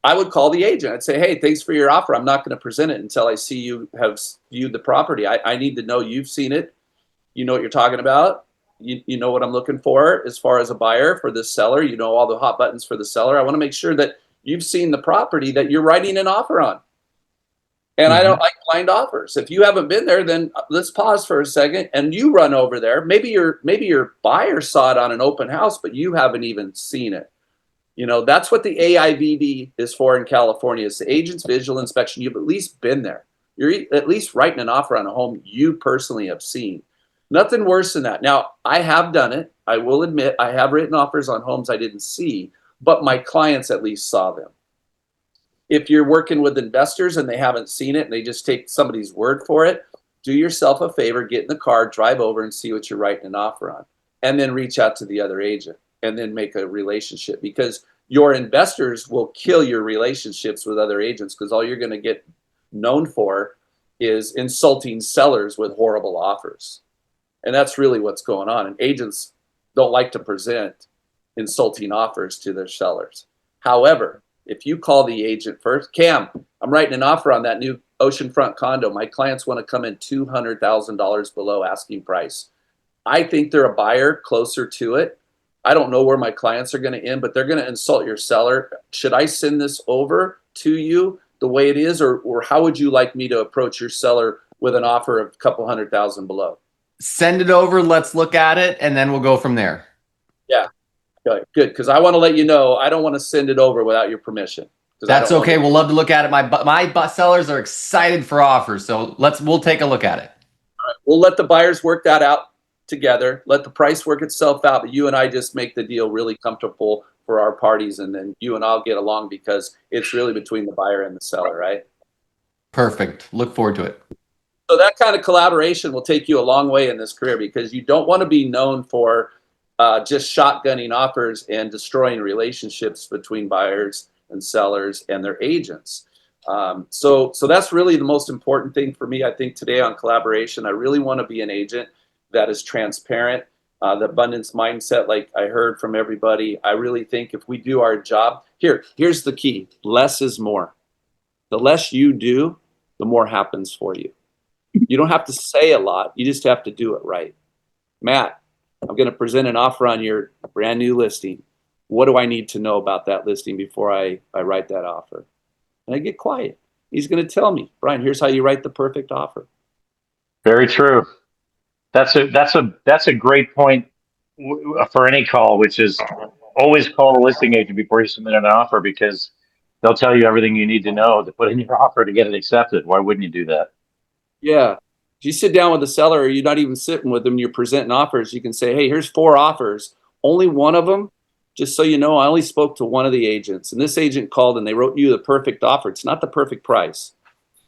I would call the agent. I'd say, hey, thanks for your offer. I'm not going to present it until I see you have viewed the property. I need to know you've seen it. You know what you're talking about. You know what I'm looking for as far as a buyer for this seller. You know all the hot buttons for the seller. I want to make sure that you've seen the property that you're writing an offer on. And I don't like blind offers. If you haven't been there, then let's pause for a second and you run over there. Maybe your buyer saw it on an open house, but you haven't even seen it. You know, that's what the AIVD is for in California. It's the agent's visual inspection. You've at least been there. You're at least writing an offer on a home you personally have seen. Nothing worse than that. Now, I have done it. I will admit I have written offers on homes I didn't see, but my clients at least saw them. If you're working with investors and they haven't seen it and they just take somebody's word for it, do yourself a favor, get in the car, drive over and see what you're writing an offer on, and then reach out to the other agent and then make a relationship, because your investors will kill your relationships with other agents, because all you're going to get known for is insulting sellers with horrible offers. And that's really what's going on. And agents don't like to present insulting offers to their sellers. However, if you call the agent first, Cam, I'm writing an offer on that new oceanfront condo. My clients want to come in $200,000 below asking price. I think they're a buyer closer to it. I don't know where my clients are going to end, but they're going to insult your seller. Should I send this over to you the way it is, or how would you like me to approach your seller with an offer of a couple $100,000 below? Send it over. Let's look at it, and then we'll go from there. Yeah. Okay, good, because I want to let you know I don't want to send it over without your permission. That's okay. We'll love to look at it. My sellers are excited for offers, so we'll take a look at it. All right. We'll let the buyers work that out together. Let the price work itself out, but you and I just make the deal really comfortable for our parties, and then you and I'll get along, because it's really between the buyer and the seller, right? Perfect. Look forward to it. So that kind of collaboration will take you a long way in this career, because you don't want to be known for just shotgunning offers and destroying relationships between buyers and sellers and their agents. So that's really the most important thing for me, I think, today on collaboration. I really want to be an agent that is transparent, the abundance mindset, like I heard from everybody. I really think if we do our job, here's the key: less is more. The less you do, the more happens for you. You don't have to say a lot. You just have to do it right. Matt, I'm going to present an offer on your brand new listing. What do I need to know about that listing before I write that offer? And I get quiet. He's going to tell me, Brian, here's how you write the perfect offer. Very true. That's a great point for any call, which is always call a listing agent before you submit an offer, because they'll tell you everything you need to know to put in your offer to get it accepted. Why wouldn't you do that? Yeah. If you sit down with the seller, or you're not even sitting with them, you're presenting offers, you can say, hey, here's 4 offers. Only one of them, just so you know, I only spoke to one of the agents, and this agent called and they wrote you the perfect offer. It's not the perfect price,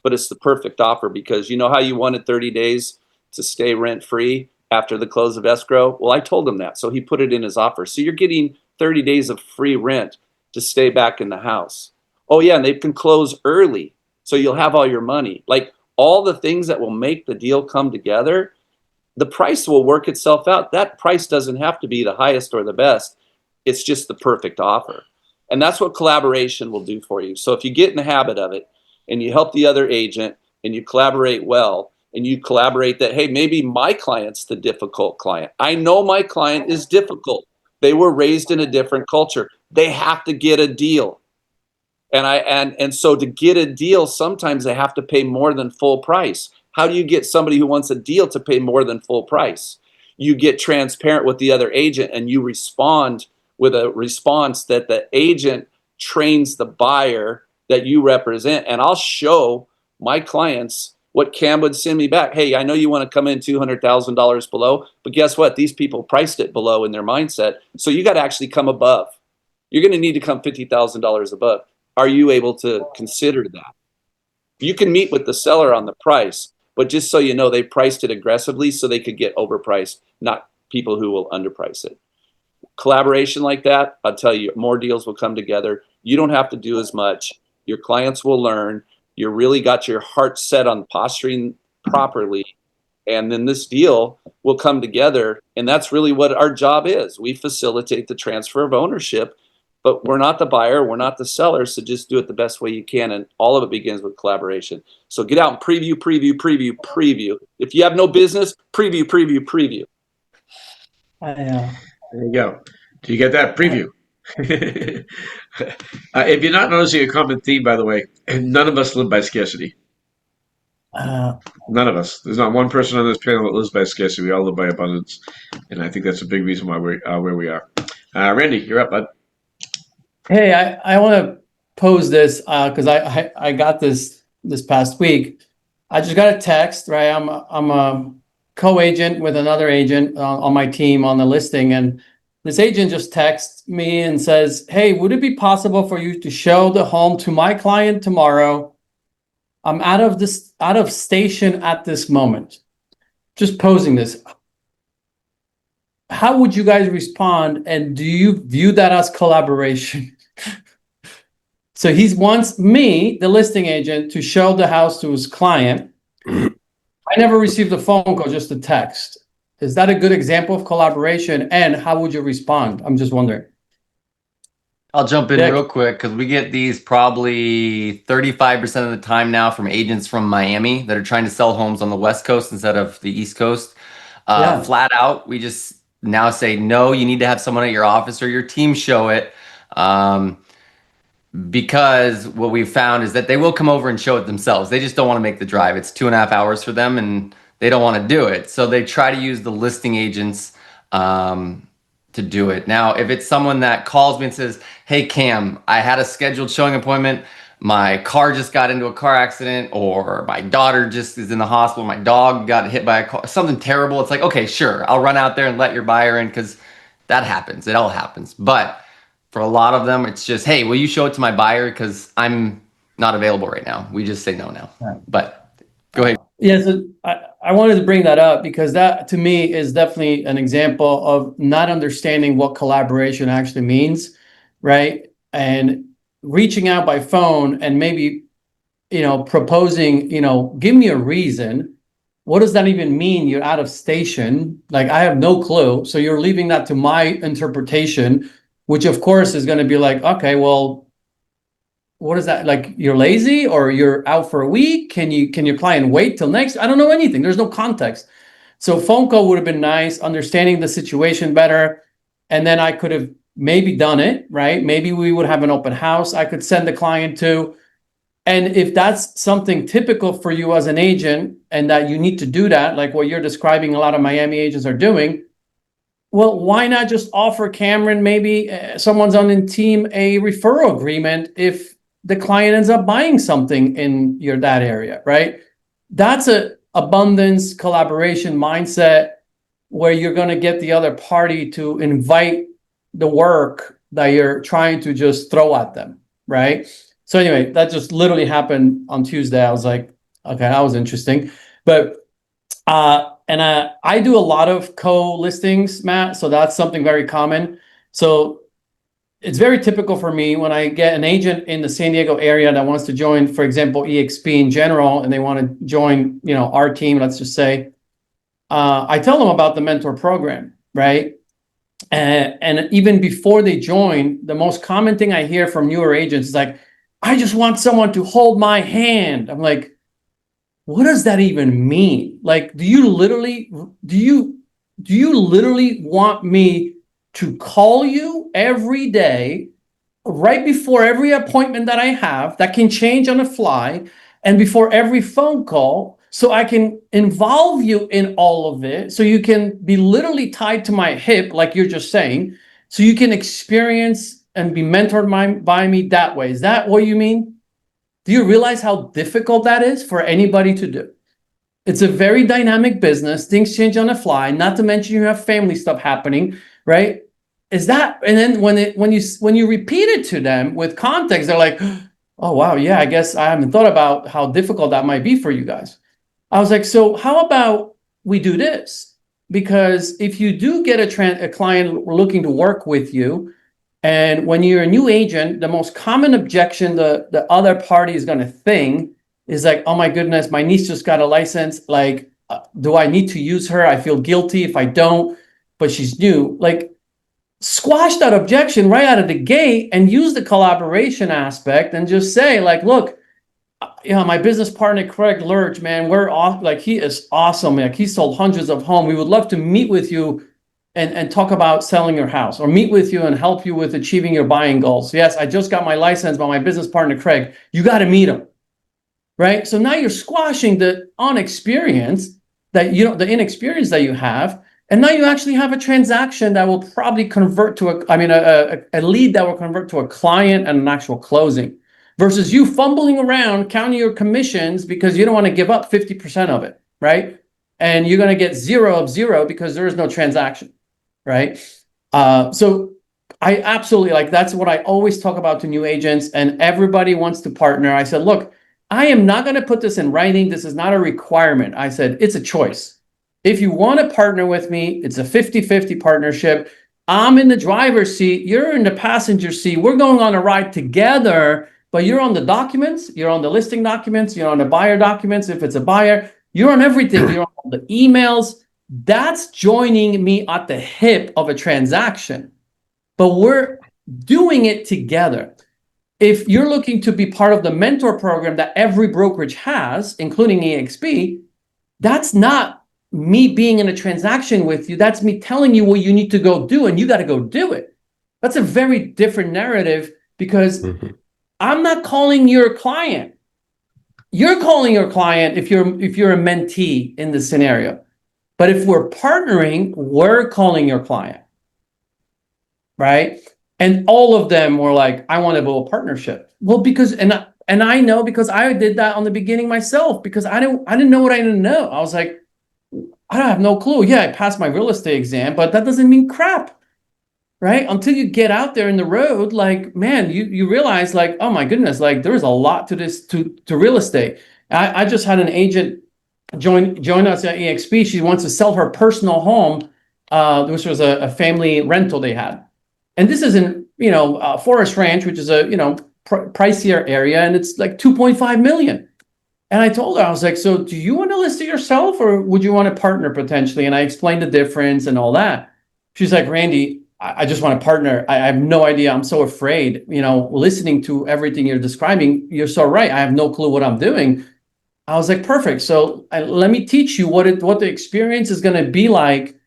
but it's the perfect offer, because you know how you wanted 30 days to stay rent-free after the close of escrow? Well, I told him that, so he put it in his offer. So you're getting 30 days of free rent to stay back in the house. Oh yeah, and they can close early, so you'll have all your money. Like, all the things that will make the deal come together, the price will work itself out. That price doesn't have to be the highest or the best. It's just the perfect offer. And that's what collaboration will do for you. So if you get in the habit of it and you help the other agent and you collaborate well, and you collaborate that, hey, maybe my client's the difficult client. I know my client is difficult. They were raised in a different culture. They have to get a deal. And so to get a deal, sometimes they have to pay more than full price. How do you get somebody who wants a deal to pay more than full price? You get transparent with the other agent, and you respond with a response that the agent trains the buyer that you represent. And I'll show my clients what Cam would send me back. Hey, I know you want to come in $200,000 below, but guess what? These people priced it below in their mindset. So you got to actually come above. You're going to need to come $50,000 above. Are you able to consider that? You can meet with the seller on the price, but just so you know, they priced it aggressively so they could get overpriced, not people who will underprice it. Collaboration like that, I'll tell you, more deals will come together. You don't have to do as much. Your clients will learn. You really got your heart set on posturing properly, and then this deal will come together. And that's really what our job is. We facilitate the transfer of ownership but we're not the buyer, we're not the seller, so just do it the best way you can, and all of it begins with collaboration. So get out and preview. If you have no business, preview. Yeah. There you go. Do you get that preview? If you're not noticing a common theme, by the way, none of us live by scarcity. None of us. There's not one person on this panel that lives by scarcity. We all live by abundance, and I think that's a big reason why we're where we are. Randy, you're up, bud. Hey, I want to pose this because I got this past week. I just got a text, right? I'm a co-agent with another agent on my team on the listing, and this agent just texts me and says, "Hey, would it be possible for you to show the home to my client tomorrow? I'm out of station at this moment." Just posing this. How would you guys respond, and do you view that as collaboration? So he wants me, the listing agent, to show the house to his client. I never received a phone call, just a text. Is that a good example of collaboration, and how would you respond? I'm just wondering. I'll jump in Yeah. real quick because we get these probably 35% of the time now from agents from Miami that are trying to sell homes on the West Coast instead of the East Coast. Yeah. Flat out, we just now say, no, you need to have someone at your office or your team show it. Because what we've found is that they will come over and show it themselves. They just don't want to make the drive. It's 2.5 hours for them and they don't want to do it. So they try to use the listing agents to do it. Now, if it's someone that calls me and says, "Hey, Cam, I had a scheduled showing appointment. My car just got into a car accident," or "My daughter just is in the hospital. My dog got hit by a car," something terrible. It's like, okay, sure. I'll run out there and let your buyer in because that happens. It all happens. But for a lot of them, it's just, "Hey, will you show it to my buyer? Because I'm not available right now." We just say no now. But go ahead. Yeah, so I wanted to bring that up because that to me is definitely an example of not understanding what collaboration actually means, right? And reaching out by phone and maybe, proposing, give me a reason. What does that even mean? You're out of station. Like, I have no clue. So you're leaving that to my interpretation, which of course is going to be like, okay, well, what is that? Like, you're lazy or you're out for a week? Can your client wait till next? I don't know anything. There's no context. So phone call would have been nice, understanding the situation better. And then I could have maybe done it, right? Maybe we would have an open house I could send the client to. And if that's something typical for you as an agent and that you need to do that, like what you're describing a lot of Miami agents are doing, well, why not just offer Cameron, maybe someone's on the team, a referral agreement if the client ends up buying something in that area, right? That's a abundance collaboration mindset where you're going to get the other party to invite the work that you're trying to just throw at them, right? So anyway, that just literally happened on Tuesday. I was like, okay, that was interesting. But I do a lot of co-listings, Matt. So that's something very common. So it's very typical for me when I get an agent in the San Diego area that wants to join, for example, EXP in general, and they want to join, our team, let's just say, I tell them about the mentor program, right? And even before they join, the most common thing I hear from newer agents is like, "I just want someone to hold my hand." I'm like, what does that even mean? Like, do you literally want me to call you every day, right before every appointment that I have that can change on the fly, and before every phone call, so I can involve you in all of it, so you can be literally tied to my hip, like you're just saying, so you can experience and be mentored by me that way? Is that what you mean? Do you realize how difficult that is for anybody to do? It's a very dynamic business. Things change on the fly, not to mention you have family stuff happening, right? Is that, and then when you repeat it to them with context, they're like, "Oh, wow, yeah, I guess I haven't thought about how difficult that might be for you guys." I was like, so how about we do this? Because if you do get a client looking to work with you, and when you're a new agent, the most common objection the other party is going to think is like, "Oh my goodness, my niece just got a license. Like, do I need to use her? I feel guilty if I don't, but she's new." Like, squash that objection right out of the gate and use the collaboration aspect and just say, like, look, my business partner, Craig Lurch, man, we're off. Like, he is awesome. Like, he sold hundreds of homes. We would love to meet with you and talk about selling your house, or meet with you and help you with achieving your buying goals. Yes, I just got my license by my business partner, Craig. You got to meet him, right? So now you're squashing the inexperience that you have. And now you actually have a transaction that will probably convert to a lead that will convert to a client and an actual closing, versus you fumbling around counting your commissions because you don't want to give up 50% of it, right? And you're going to get 0 of 0 because there is no transaction, right? So I absolutely, like, that's what I always talk about to new agents, and everybody wants to partner. I said, look, I am not going to put this in writing. This is not a requirement. I said, it's a choice. If you want to partner with me, it's a 50-50 partnership. I'm in the driver's seat. You're in the passenger seat. We're going on a ride together, but you're on the documents. You're on the listing documents. You're on the buyer documents. If it's a buyer, you're on everything. You're on the emails. That's joining me at the hip of a transaction, but we're doing it together. If you're looking to be part of the mentor program that every brokerage has, including EXP, that's not me being in a transaction with you. That's me telling you what you need to go do, and you got to go do it. That's a very different narrative, because I'm not calling your client. You're calling your client if you're a mentee in this scenario. But if we're partnering, we're calling your client, right? And all of them were like, I want to build a partnership. Well, because and I know, because I did that on the beginning myself, because I didn't know what I didn't know. I was like, I don't have no clue. Yeah, I passed my real estate exam, but that doesn't mean crap, right? Until you get out there in the road, like, man, you realize, like, oh my goodness, like, there's a lot to this, to real estate. I just had an agent join us at EXP. She wants to sell her personal home, which was a family rental they had. And this is in, Forest Ranch, which is a, pricier area, and it's like 2.5 million. And I told her, I was like, so do you want to list it yourself, or would you want to partner potentially? And I explained the difference and all that. She's like, Randy, I just want to partner. I have no idea. I'm so afraid, listening to everything you're describing. You're so right. I have no clue what I'm doing. I was like, perfect. So let me teach you what the experience is going to be like,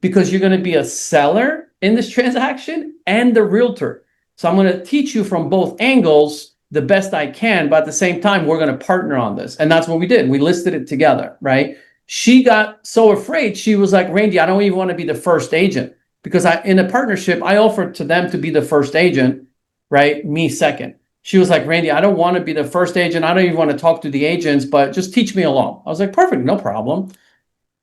because you're going to be a seller in this transaction and the realtor. So I'm going to teach you from both angles the best I can, but at the same time, we're going to partner on this. And that's what we did. We listed it together, right? She got so afraid. She was like, Randy, I don't even want to be the first agent, because in a partnership, I offered to them to be the first agent, right? Me second. She was like, Randy, I don't want to be the first agent. I don't even want to talk to the agents, but just teach me along. I was like, perfect, no problem.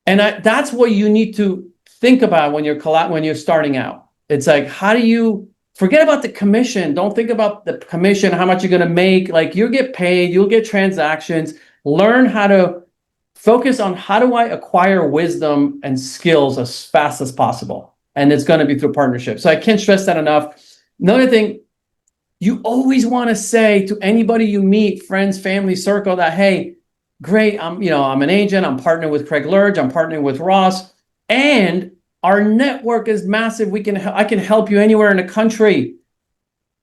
And that's what you need to think about when you're starting out. It's like, how do you forget about the commission? Don't think about the commission, how much you're going to make. Like, you'll get paid, you'll get transactions. Learn how to focus on, how do I acquire wisdom and skills as fast as possible? And it's going to be through partnership. So I can't stress that enough. Another thing, you always want to say to anybody you meet, friends, family, circle, that, hey, great, I'm an agent, I'm partnering with Craig Lurch, I'm partnering with Ross, and our network is massive. I can help you anywhere in the country.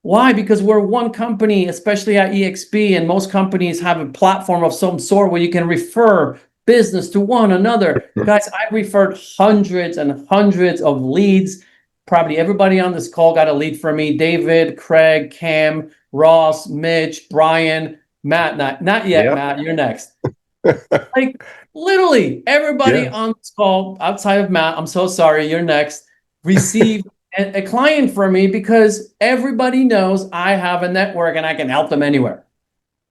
Why? Because we're one company, especially at EXP, and most companies have a platform of some sort where you can refer business to one another. Guys, I referred hundreds and hundreds of leads. Probably everybody on this call got a lead from me. David, Craig, Cam, Ross, Mitch, Brian, Matt. Not yet, yep. Matt, you're next. Like, literally everybody on this call outside of Matt, I'm so sorry, you're next, received a client from me, because everybody knows I have a network and I can help them anywhere,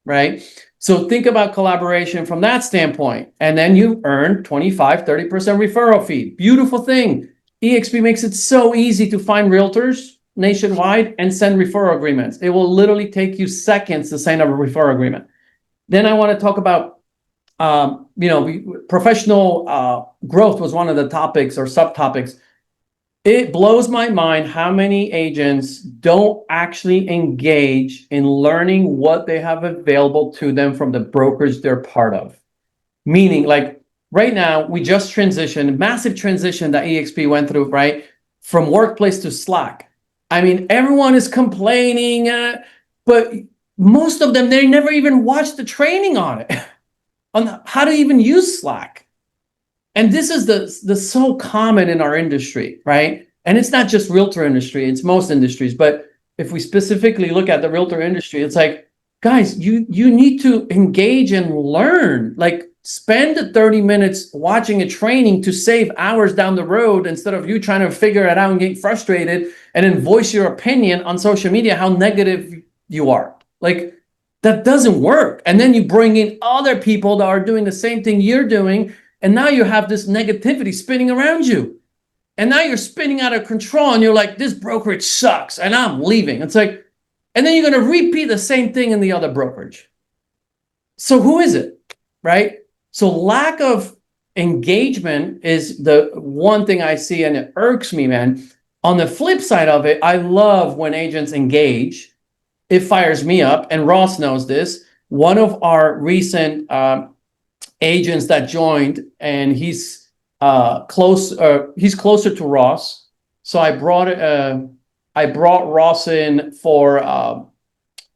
right? So think about collaboration from that standpoint. And then you earn 25, 30% referral fee. Beautiful thing. EXP makes it so easy to find realtors nationwide and send referral agreements. It will literally take you seconds to sign up a referral agreement. Then I want to talk about professional growth was one of the topics or subtopics. It blows my mind how many agents don't actually engage in learning what they have available to them from the brokerage they're part of. Meaning, like, right now, we just transitioned, massive transition that EXP went through, right? from Workplace to Slack. I mean, everyone is complaining, but most of them, they never even watched the training on it, on how to even use Slack. And this is the so common in our industry, right? And it's not just realtor industry, it's most industries. But if we specifically look at the realtor industry, it's like, guys, you need to engage and learn. Like, spend the 30 minutes watching a training to save hours down the road instead of you trying to figure it out and get frustrated and then voice your opinion on social media how negative you are. Like, that doesn't work. And then you bring in other people that are doing the same thing you're doing, and now you have this negativity spinning around you. And now you're spinning out of control and you're like, this brokerage sucks and I'm leaving. It's like, and then you're going to repeat the same thing in the other brokerage. So who is it, right? So lack of engagement is the one thing I see, and it irks me, man. On the flip side of it, I love when agents engage. It fires me up, and Ross knows this. One of our recent agents that joined, and he's closer to Ross. So I brought Ross in for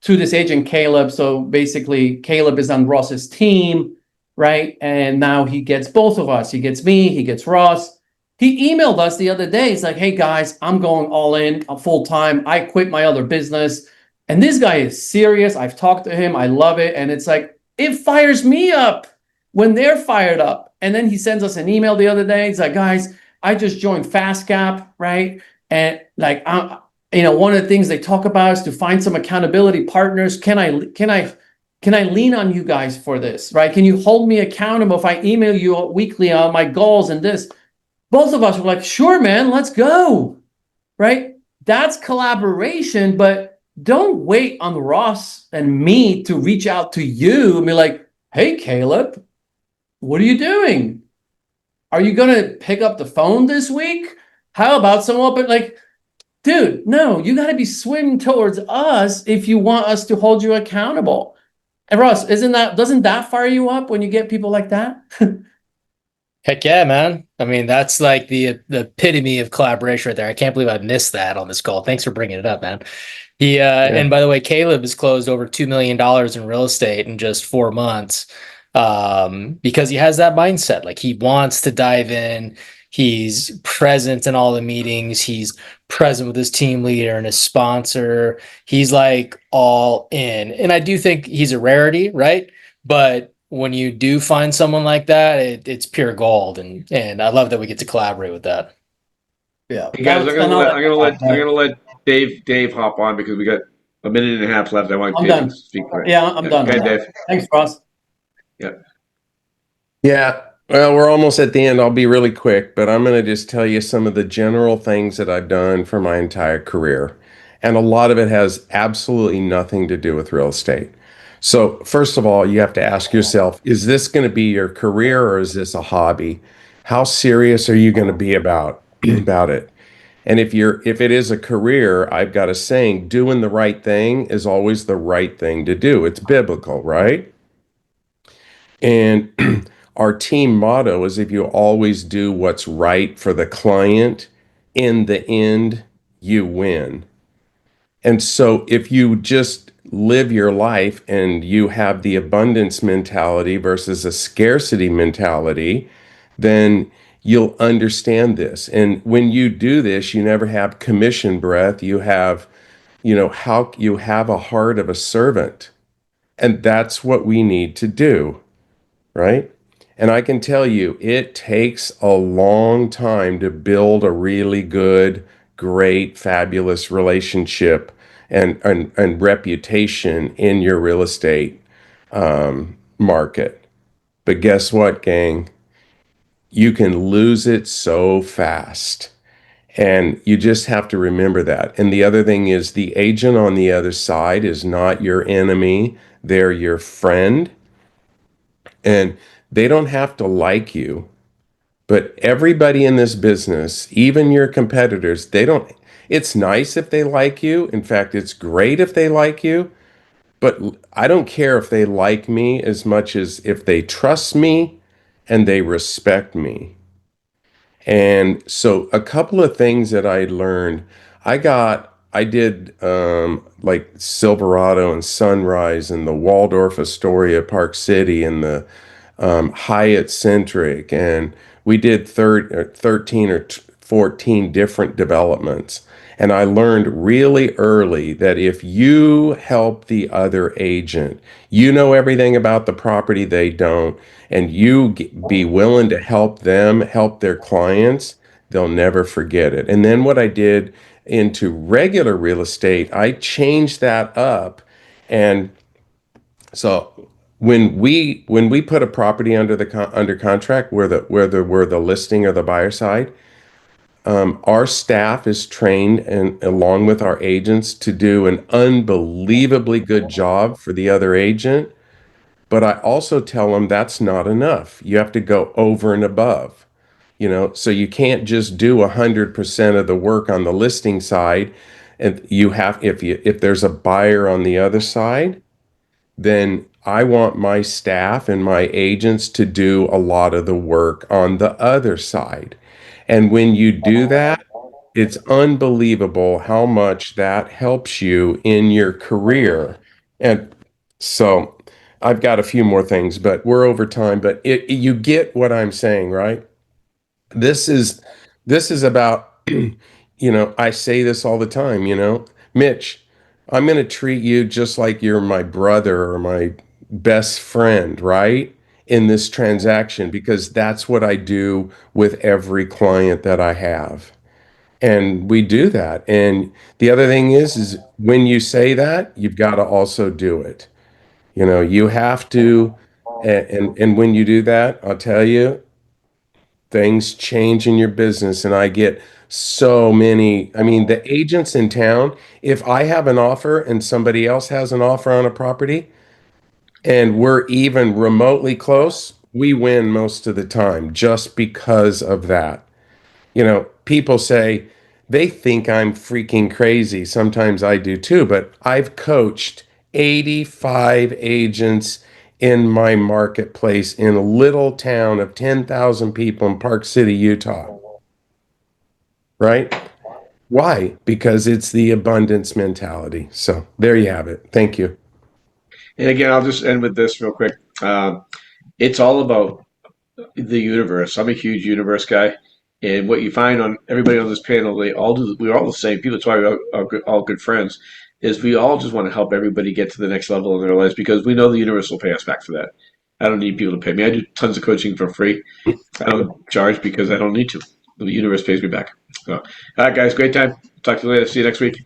to this agent Caleb. So basically, Caleb is on Ross's team, right? And now he gets both of us. He gets me, he gets Ross. He emailed us the other day. He's like, hey guys, I'm going all in, I'm full time. I quit my other business. And this guy is serious. I've talked to him. I love it. And it's like, it fires me up when they're fired up. And then he sends us an email the other day. He's like, guys, I just joined FastCap, right? And like, one of the things they talk about is to find some accountability partners. Can I lean on you guys for this, right? Can you hold me accountable if I email you weekly on my goals and this? Both of us were like, sure, man, let's go, right? That's collaboration, but don't wait on Ross and me to reach out to you and be like, hey, Caleb, what are you doing? Are you going to pick up the phone this week? How about some open, like, dude, no, you got to be swimming towards us if you want us to hold you accountable. And Ross, doesn't that fire you up when you get people like that? Heck yeah, man. I mean, that's like the epitome of collaboration right there. I can't believe I missed that on this call. Thanks for bringing it up, man. And by the way, Caleb has closed over $2 million in real estate in just 4 months because he has that mindset. Like, he wants to dive in. He's present in all the meetings. He's present with his team leader and his sponsor. He's like all in. And I do think he's a rarity, right? But when you do find someone like that, it's pure gold. And I love that we get to collaborate with that. Yeah. Hey guys, I'm gonna let Dave hop on because we got a minute and a half left. I want I'm Dave done. to speak. Right. Yeah, I'm done. Okay, Dave. Thanks, Ross. Yeah, well, we're almost at the end. I'll be really quick, but I'm going to just tell you some of the general things that I've done for my entire career. And a lot of it has absolutely nothing to do with real estate. So first of all, you have to ask yourself, is this going to be your career or is this a hobby? How serious are you going to be about it? And if it is a career, I've got a saying, doing the right thing is always the right thing to do. It's biblical, right? And our team motto is, if you always do what's right for the client, in the end, you win. And so if you just live your life and you have the abundance mentality versus a scarcity mentality, then you'll understand this. And when you do this, you never have commission breath. You have, how you have a heart of a servant. And that's what we need to do, right? And I can tell you, it takes a long time to build a really good, great, fabulous relationship and reputation in your real estate market. But guess what, gang? You can lose it so fast. And you just have to remember that. And the other thing is, the agent on the other side is not your enemy. They're your friend. And they don't have to like you. But everybody in this business, even your competitors, it's nice if they like you. In fact, it's great if they like you. But I don't care if they like me as much as if they trust me and they respect me. And so a couple of things that I learned, I did like Silverado and Sunrise and the Waldorf Astoria Park City and the Hyatt Centric, and we did 13 or 14 different developments. And I learned really early that if you help the other agent, you know everything about the property they don't, and be willing to help them help their clients, they'll never forget it. And then what I did into regular real estate, I changed that up. And so when we put a property under contract where the listing or the buyer side, our staff is trained and along with our agents to do an unbelievably good job for the other agent. But I also tell them that's not enough. You have to go over and above. So you can't just do 100% of the work on the listing side, and if there's a buyer on the other side, then I want my staff and my agents to do a lot of the work on the other side. And when you do that, it's unbelievable how much that helps you in your career. And so I've got a few more things, but we're over time, but you get what I'm saying, right? This is about, I say this all the time, Mitch, I'm going to treat you just like you're my brother or my best friend, right? In this transaction, because that's what I do with every client that I have. And we do that. And the other thing is when you say that, you've got to also do it. You have to, and when you do that, I'll tell you, things change in your business. And I get so many, I mean, the agents in town, if I have an offer and somebody else has an offer on a property and we're even remotely close, we win most of the time just because of that. People say they think I'm freaking crazy. Sometimes I do too, but I've coached 85 agents in my marketplace in a little town of 10,000 people in Park City, Utah. Right? Why? Because it's the abundance mentality. So there you have it. Thank you. And again, I'll just end with this real quick. It's all about the universe. I'm a huge universe guy. And what you find on everybody on this panel, we're all the same people. That's why we're all good friends, is we all just want to help everybody get to the next level in their lives because we know the universe will pay us back for that. I don't need people to pay me. I do tons of coaching for free. I don't charge because I don't need to. The universe pays me back. So, all right, guys, great time. Talk to you later. See you next week.